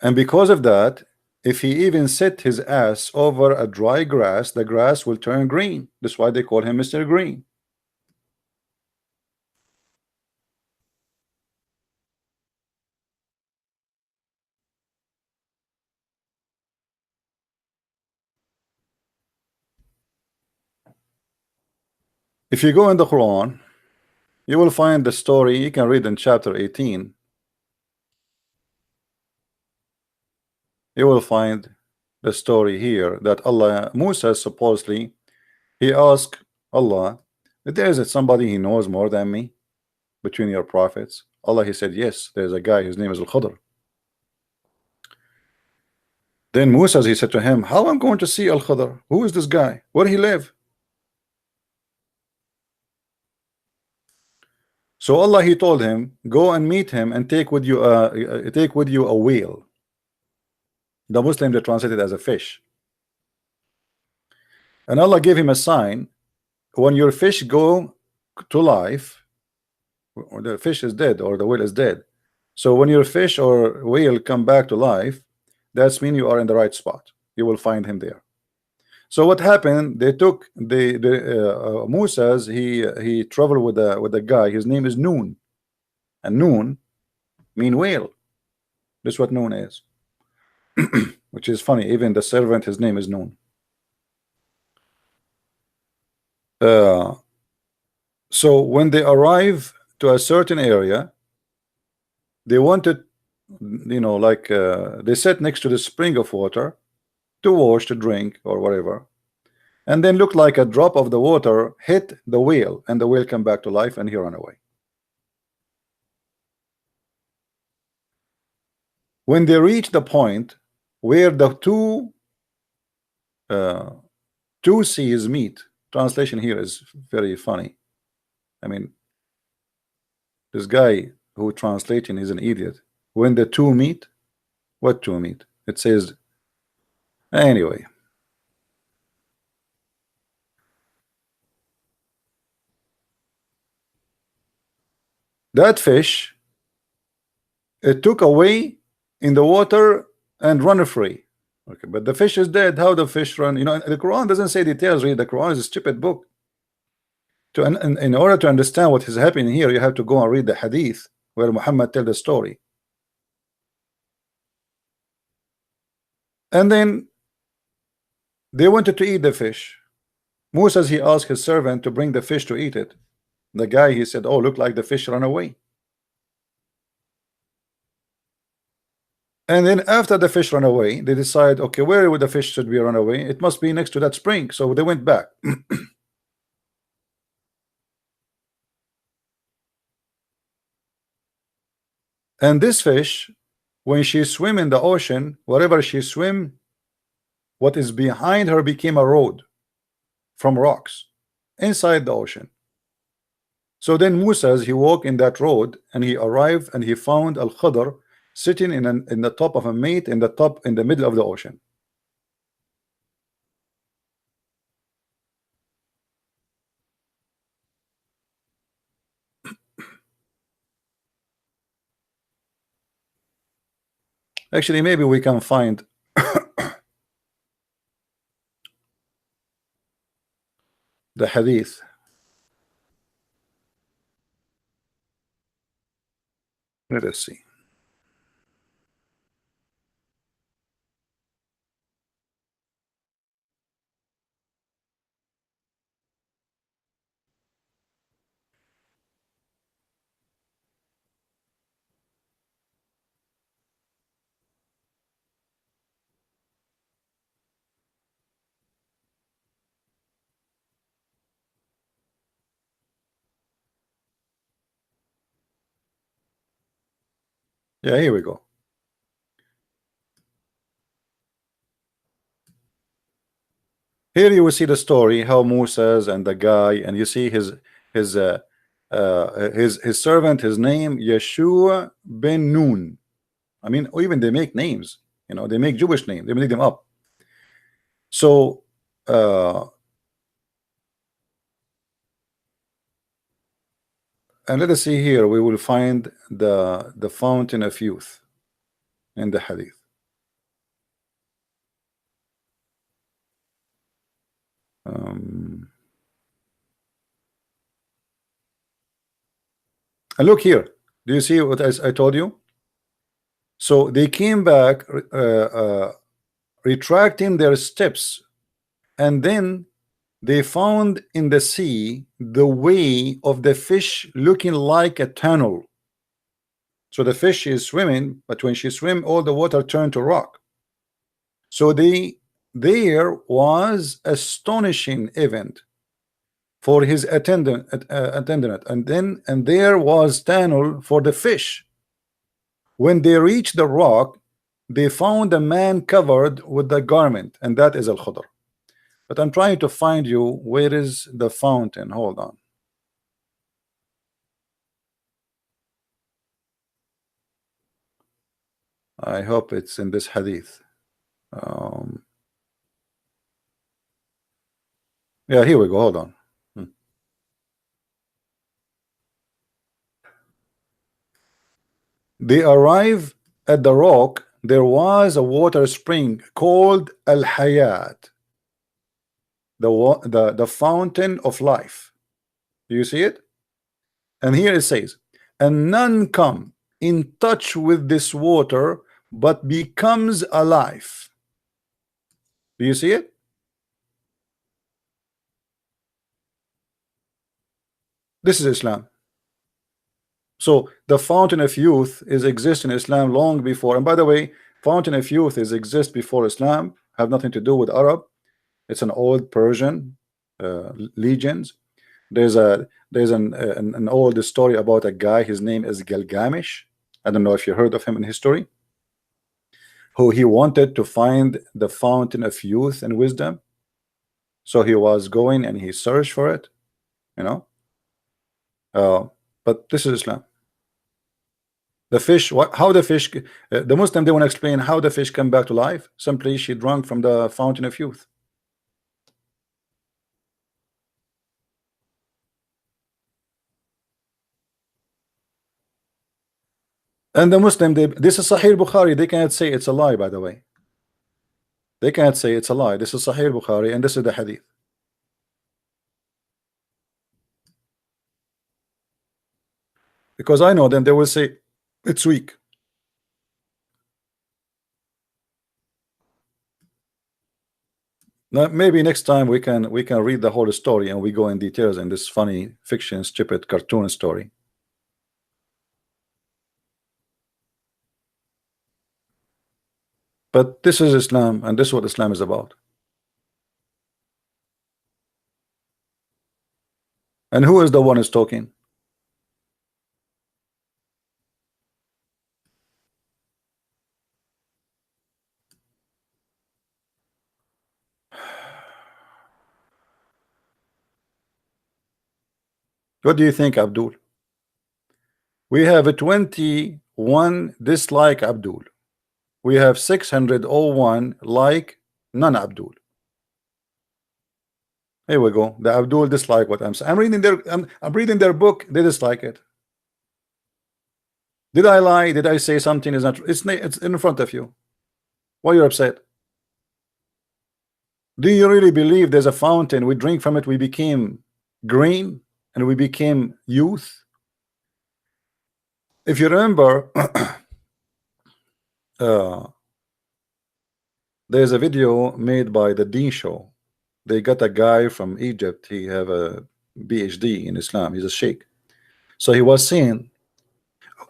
And because of that, if he even set his ass over a dry grass, the grass will turn green. That's why they call him Mr. Green. If you go in the Quran, you will find the story. You can read in chapter 18. You will find the story here that Allah, Musa supposedly, he asked Allah, there is somebody he knows more than me between your prophets? Allah, he said, yes, there's a guy, his name is Al-Khudr. Then Musa, he said to him, how I'm going to see Al-Khudr? Who is this guy? Where he live? So Allah, he told him, go and meet him and take with you a whale. The Muslim, they translate it as a fish. And Allah gave him a sign. When your fish go to life, or the fish is dead or the whale is dead. So when your fish or whale come back to life, that's mean you are in the right spot. You will find him there. So what happened? They took Musa's. He traveled with a guy. His name is Noon, and Noon mean whale. This is what Noon is. Which is funny. Even the servant, his name is Noon. So when they arrive to a certain area, they wanted, like they sat next to the spring of water to wash, to drink, or whatever, and then looked like a drop of the water hit the whale, and the whale came back to life, and he ran away. When they reached the point where the two seas meet, translation here is very funny. I mean, this guy who translating is an idiot. When the two meet, what two meet? It says, anyway. That fish, it took away in the water and run free. Okay, but the fish is dead. How the fish run? You know, the Quran doesn't say details. Read the Quran is a stupid book. In order to understand what is happening here, you have to go and read the hadith where Muhammad tell the story. And then they wanted to eat the fish. Musa, he asked his servant to bring the fish to eat it. The guy, he said, oh, look like the fish ran away. And then after the fish ran away, they decide, okay, where would the fish should be run away? It must be next to that spring. So they went back. And this fish, when she swim in the ocean, wherever she swim, what is behind her became a road from rocks inside the ocean. So then Musa, he walked in that road and he arrived and he found Al-Khadr sitting in the top of a mate in the middle of the ocean. Actually, maybe we can find the hadith. Let us see. Yeah, here we go. Here you will see the story how Musa and the guy, and you see his servant, his name Yeshua ben Nun. I mean, even they make names, you know, they make Jewish names, they make them up. So and let us see here, we will find the fountain of youth in the hadith. And look here, do you see what I told you? So they came back retracting their steps, and then they found in the sea the way of the fish looking like a tunnel. So the fish is swimming, but when she swim, all the water turned to rock. So there was astonishing event for his attendant, and there was tunnel for the fish. When they reached the rock, they found a man covered with the garment, and that is Al-Khadr. But I'm trying to find you where is the fountain. Hold on. I hope it's in this hadith. Yeah, here we go. Hold on. They arrive at the rock. There was a water spring called Al-Hayat, the fountain of life. Do you see it? And here it says, and none come in touch with this water but becomes alive. Do you see it? This is Islam. So the fountain of youth is exist in Islam long before. And by the way, fountain of youth is exist before Islam, have nothing to do with Arab. It's an old Persian legends. There's an old story about a guy. His name is Gilgamesh. I don't know if you heard of him in history. Who he wanted to find the fountain of youth and wisdom. So he was going and he searched for it, you know. But this is Islam. The fish, how the fish, the Muslim, they want to explain how the fish come back to life. Simply she drank from the fountain of youth. And the Muslim, this is Sahih Bukhari, they cannot say it's a lie, by the way. They can't say it's a lie. This is Sahih Bukhari and this is the hadith. Because I know them, they will say it's weak. Now, maybe next time we can read the whole story and we go in details in this funny fiction, stupid cartoon story. But this is Islam, and this is what Islam is about. And who is the one who's talking? What do you think, Abdul? We have a 21 dislike Abdul. We have 601 like non-Abdul. Here we go. The Abdul dislike what I'm saying. I'm reading their book. They dislike it. Did I lie? Did I say something is not true? It's in front of you. Why you're upset? Do you really believe there's a fountain? We drink from it, we became green and we became youth? If you remember, there's a video made by the Deen Show. They got a guy from Egypt. He have a PhD in Islam. He's a sheikh. So he was saying,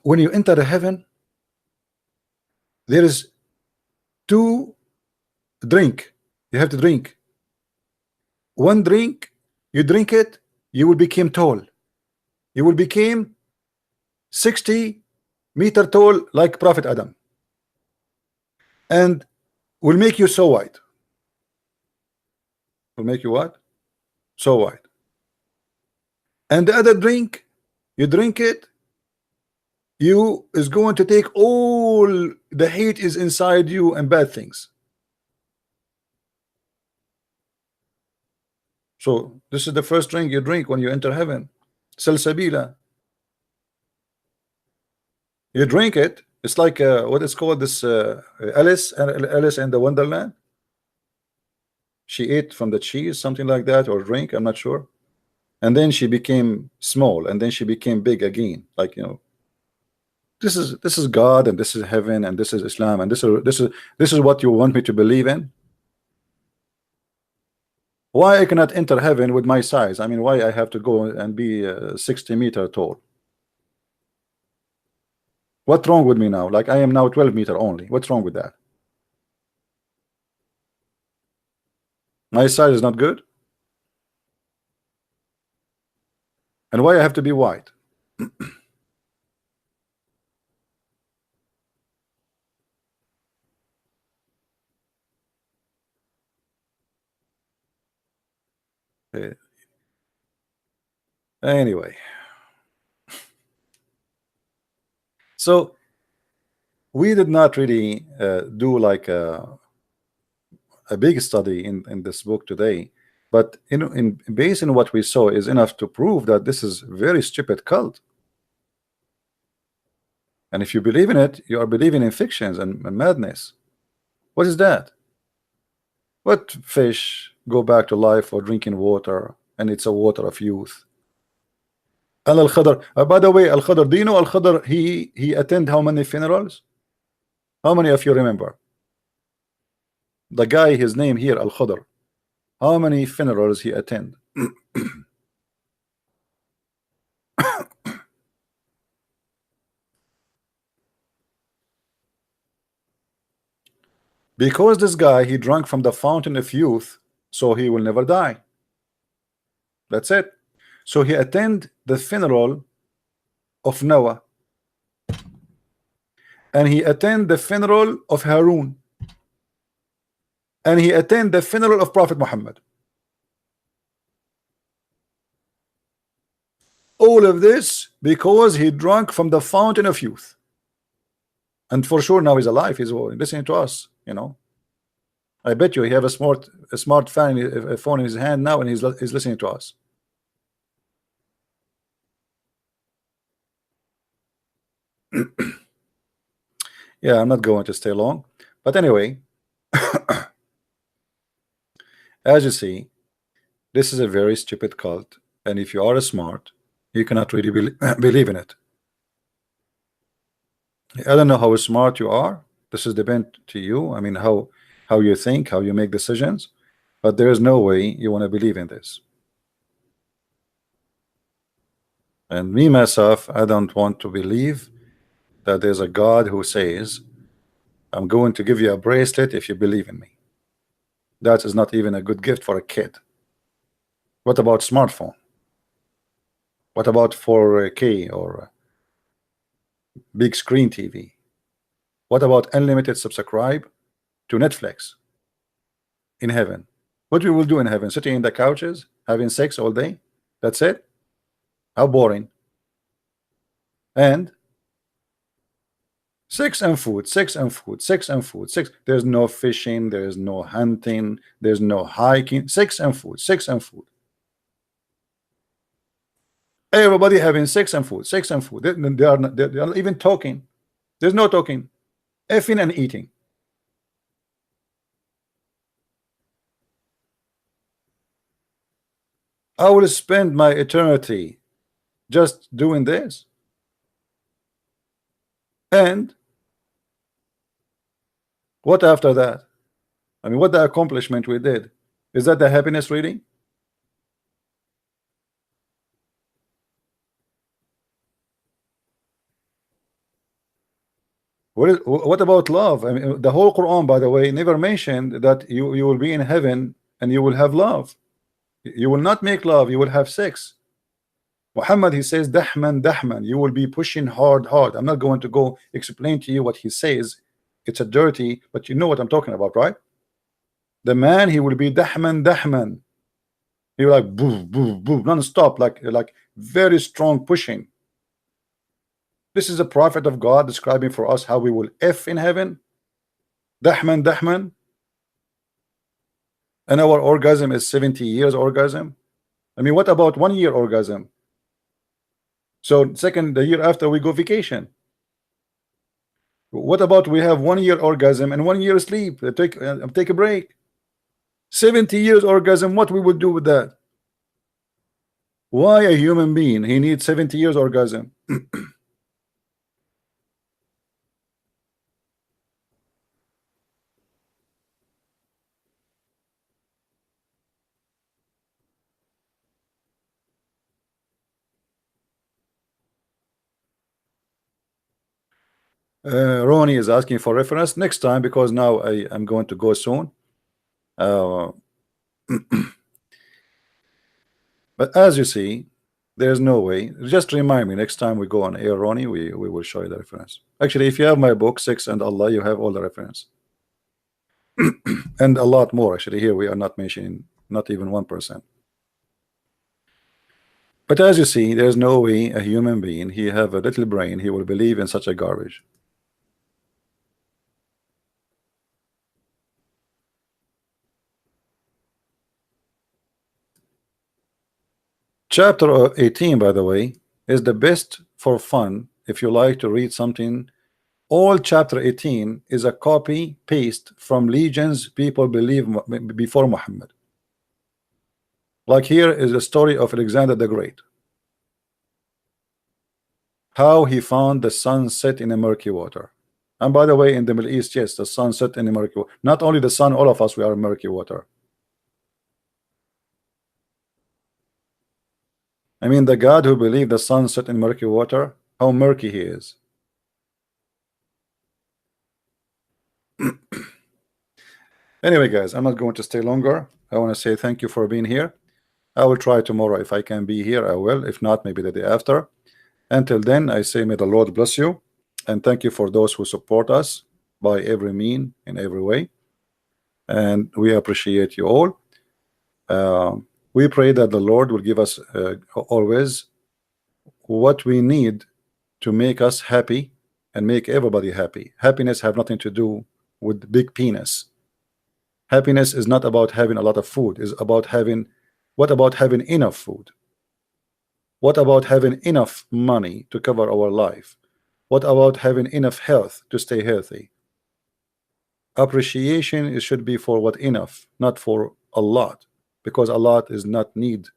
when you enter the heaven, there is two drink. You have to drink. One drink, you drink it, you will become tall. You will become 60-meter tall like Prophet Adam. And will make you so white. Will make you what? So white. And the other drink, you drink it, you is going to take all the hate is inside you and bad things. So this is the first drink you drink when you enter heaven. Salsabila. You drink it. It's like what is called this Alice and the Wonderland. She ate from the cheese, something like that, or drink. I'm not sure. And then she became small, and then she became big again. Like, you know, this is God, and this is heaven, and this is Islam, and this is what you want me to believe in. Why I cannot enter heaven with my size? I mean, why I have to go and be 60-meter tall? What's wrong with me now? Like I am now 12-meter only. What's wrong with that? My size is not good. And why I have to be white? Anyway, so we did not really do like a big study in this book today, but in based on what we saw is enough to prove that this is very stupid cult. And if you believe in it, you are believing in fictions and madness. What is that? What fish go back to life for drinking water, and it's a water of youth? Al-Khadr. By the way, Al-Khadr, do you know Al-Khadr? He attended how many funerals? How many of you remember? The guy, his name here, Al-Khadr. How many funerals he attend? Because this guy, he drank from the fountain of youth, so he will never die. That's it. So he attend the funeral of Noah, and he attend the funeral of Harun, and he attend the funeral of Prophet Muhammad. All of this because he drank from the fountain of youth. And for sure now he's alive. He's listening to us, you know. I bet you he have a smart phone in his hand now, and he's listening to us. Yeah, I'm not going to stay long, but anyway, As you see, this is a very stupid cult, and if you are smart, you cannot really believe in it. I don't know how smart you are. This is depend to you. I mean, how you think, how you make decisions, but there is no way you want to believe in this. And me myself, I don't want to believe that there's a God who says, I'm going to give you a bracelet if you believe in me. That is not even a good gift for a kid. What about smartphone? What about 4K or big screen TV? What about unlimited subscribe to Netflix in heaven? What we will do in heaven? Sitting in the couches, having sex all day? That's it? How boring. And sex and food, sex and food, sex and food, sex. There's no fishing, there's no hunting, there's no hiking. Sex and food, sex and food. Everybody having sex and food, sex and food. They are not even talking. There's no talking. Effing and eating. I will spend my eternity just doing this. And what after that? I mean, what the accomplishment we did? Is that the happiness really? What about love? I mean, the whole Quran, by the way, never mentioned that you will be in heaven and you will have love. You will not make love, you will have sex. Muhammad, he says, dahman, dahman. You will be pushing hard, hard. I'm not going to go explain to you what he says. It's a dirty, but you know what I'm talking about, right? The man, he will be dahman, dahman. He will like boo, boo, boo, non-stop, like very strong pushing. This is a prophet of God describing for us how we will F in heaven. Dahman, dahman. And our orgasm is 70 years orgasm. I mean, what about 1 year orgasm? So the year after we go vacation. What about we have 1 year orgasm and 1 year sleep? Take a break. 70 years orgasm. What we would do with that? Why a human being? He needs 70 years orgasm. Ronnie is asking for reference next time because now I am going to go soon. But as you see, there's no way. Just remind me next time we go on air, Ronnie. We will show you the reference. Actually, if you have my book Sex and Allah, you have all the reference and a lot more. Actually, here we are not mentioning not even 1%. But as you see, there's no way a human being, he have a little brain, he will believe in such a garbage. Chapter 18, by the way, is the best for fun if you like to read something. All chapter 18 is a copy paste from legends people believe before Muhammad. Like here is the story of Alexander the Great, how he found the sun set in a murky water. And by the way, in the Middle East, yes, the sun set in a murky water. Not only the sun, all of us, we are in murky water. I mean, the God who believed the sun set in murky water, how murky he is. Anyway, guys, I'm not going to stay longer. I want to say thank you for being here. I will try tomorrow. If I can be here, I will. If not, maybe the day after. Until then, I say may the Lord bless you. And thank you for those who support us by every mean, in every way. And we appreciate you all. We pray that the Lord will give us always what we need to make us happy and make everybody happy. Happiness have nothing to do with big penis. Happiness is not about having a lot of food. It's about having, what about having enough food? What about having enough money to cover our life? What about having enough health to stay healthy? Appreciation, it should be for what enough, not for a lot, because a lot is not need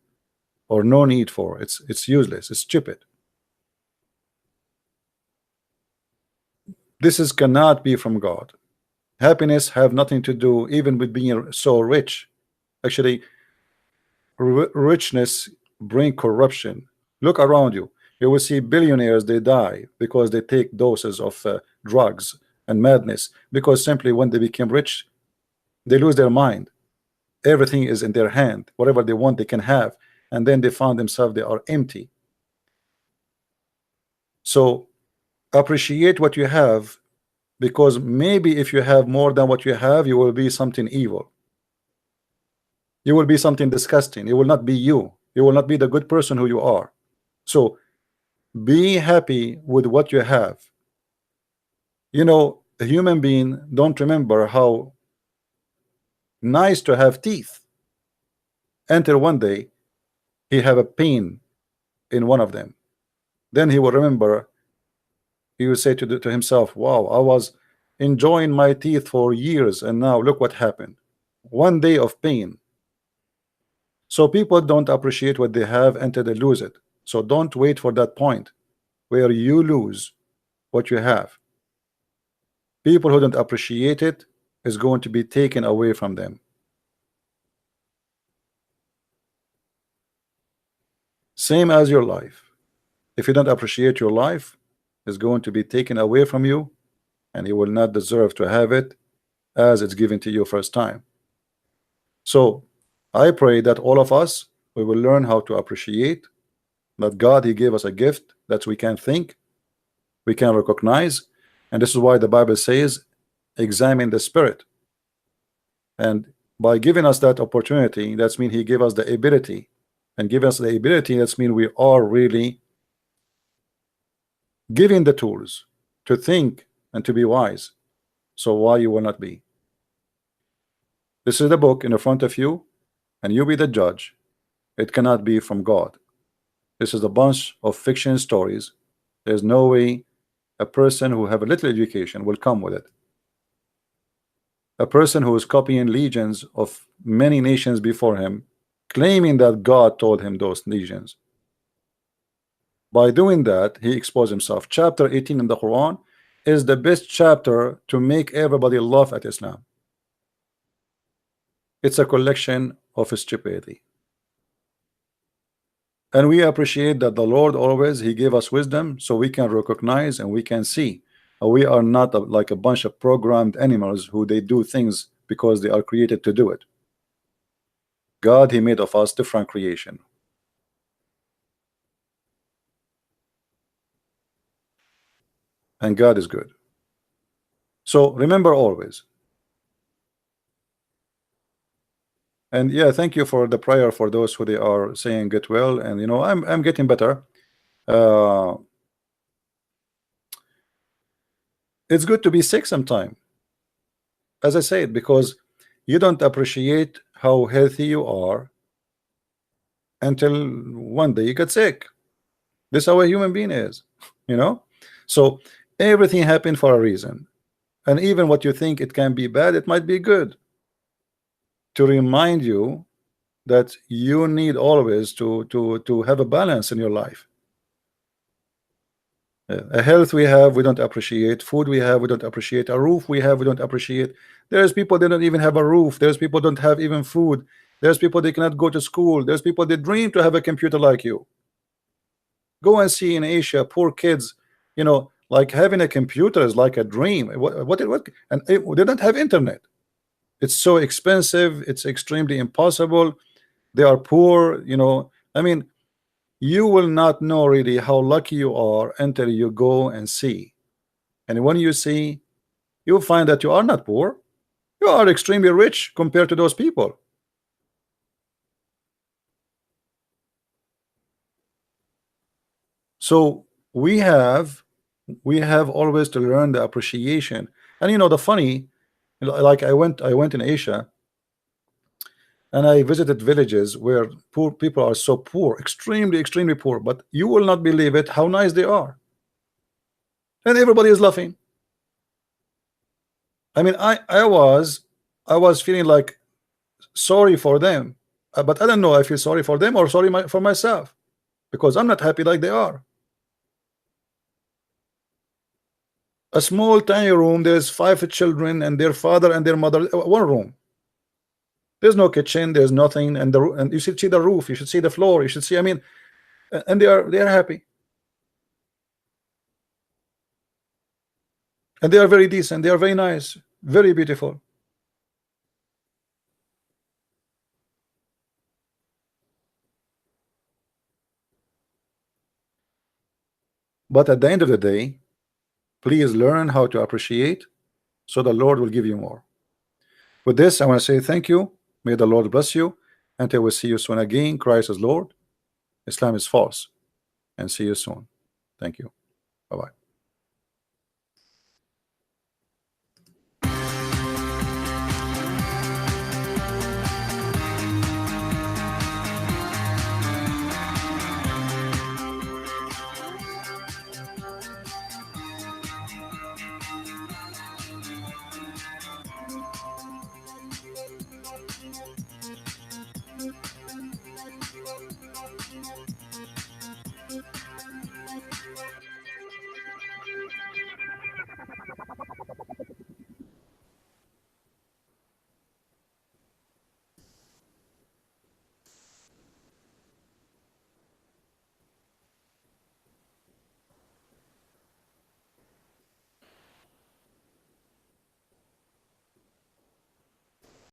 or no need for. It's useless, it's stupid. This is cannot be from God. Happiness have nothing to do even with being so rich. Actually, richness bring corruption. Look around you. You will see billionaires, they die because they take doses of drugs and madness, because simply when they become rich, they lose their mind. Everything is in their hand. Whatever they want, they can have, and then they find themselves they are empty. So appreciate what you have, because maybe if you have more than what you have, you will be something evil. You will be something disgusting. It will not be you. You will not be the good person who you are. So be happy with what you have. You know, a human being don't remember how nice to have teeth until one day he have a pain in one of them. Then he will remember. He will say to himself, wow, I was enjoying my teeth for years, and now look what happened. One day of pain. So people don't appreciate what they have until they lose it. So don't wait for that point where you lose what you have. People who don't appreciate it is going to be taken away from them. Same as your life. If you don't appreciate your life, it's going to be taken away from you, and you will not deserve to have it as it's given to you first time. So I pray that all of us, we will learn how to appreciate that God, he gave us a gift that we can think, we can recognize, and this is why the Bible says examine the spirit. And by giving us that opportunity, that's mean he gave us the ability, and give us the ability, that's mean we are really giving the tools to think and to be wise. So why you will not be? This is the book in the front of you, and you be the judge. It cannot be from God. This is a bunch of fiction stories. There's no way a person who have a little education will come with it. A person who is copying legions of many nations before him, claiming that God told him those legions. By doing that, he exposed himself. Chapter 18 in the Quran is the best chapter to make everybody laugh at Islam. It's a collection of stupidity. And we appreciate that the Lord always, he gave us wisdom so we can recognize and we can see. We are not like a bunch of programmed animals who they do things because they are created to do it. God, he made of us different creation. And God is good. So remember always. And yeah, thank you for the prayer for those who they are saying get well. And you know, I'm getting better. It's good to be sick sometime, as I said, because you don't appreciate how healthy you are until one day you get sick. This is how a human being is, you know. So everything happened for a reason, and even what you think it can be bad, it might be good, to remind you that you need always to have a balance in your life. A health we have, we don't appreciate. Food we have, we don't appreciate. A roof we have, we don't appreciate. There's people that don't even have a roof. There's people don't have even food. There's people they cannot go to school. There's people that dream to have a computer like you. Go and see in Asia, poor kids, you know, like having a computer is like a dream. What and they don't have internet. It's so expensive. It's extremely impossible. They are poor, you know. I mean, you will not know really how lucky you are until you go and see. And when you see, you'll find that you are not poor. You are extremely rich compared to those people. So we have always to learn the appreciation. And you know, the funny, like I went in Asia, and I visited villages where poor people are so poor, extremely poor, but you will not believe it how nice they are, and everybody is laughing. I mean, I was feeling like sorry for them, but I don't know if I feel sorry for them or sorry for myself, because I'm not happy like they are. A small tiny room, there's 5 children and their father and their mother, one room. There's no kitchen, there's nothing, and you should see the roof, you should see the floor, you should see, I mean, and they are happy. And they are very decent, they are very nice, very beautiful. But at the end of the day, please learn how to appreciate, so the Lord will give you more. With this, I want to say thank you. May the Lord bless you. Until we see you soon again. Christ is Lord, Islam is false. And see you soon. Thank you. Bye-bye.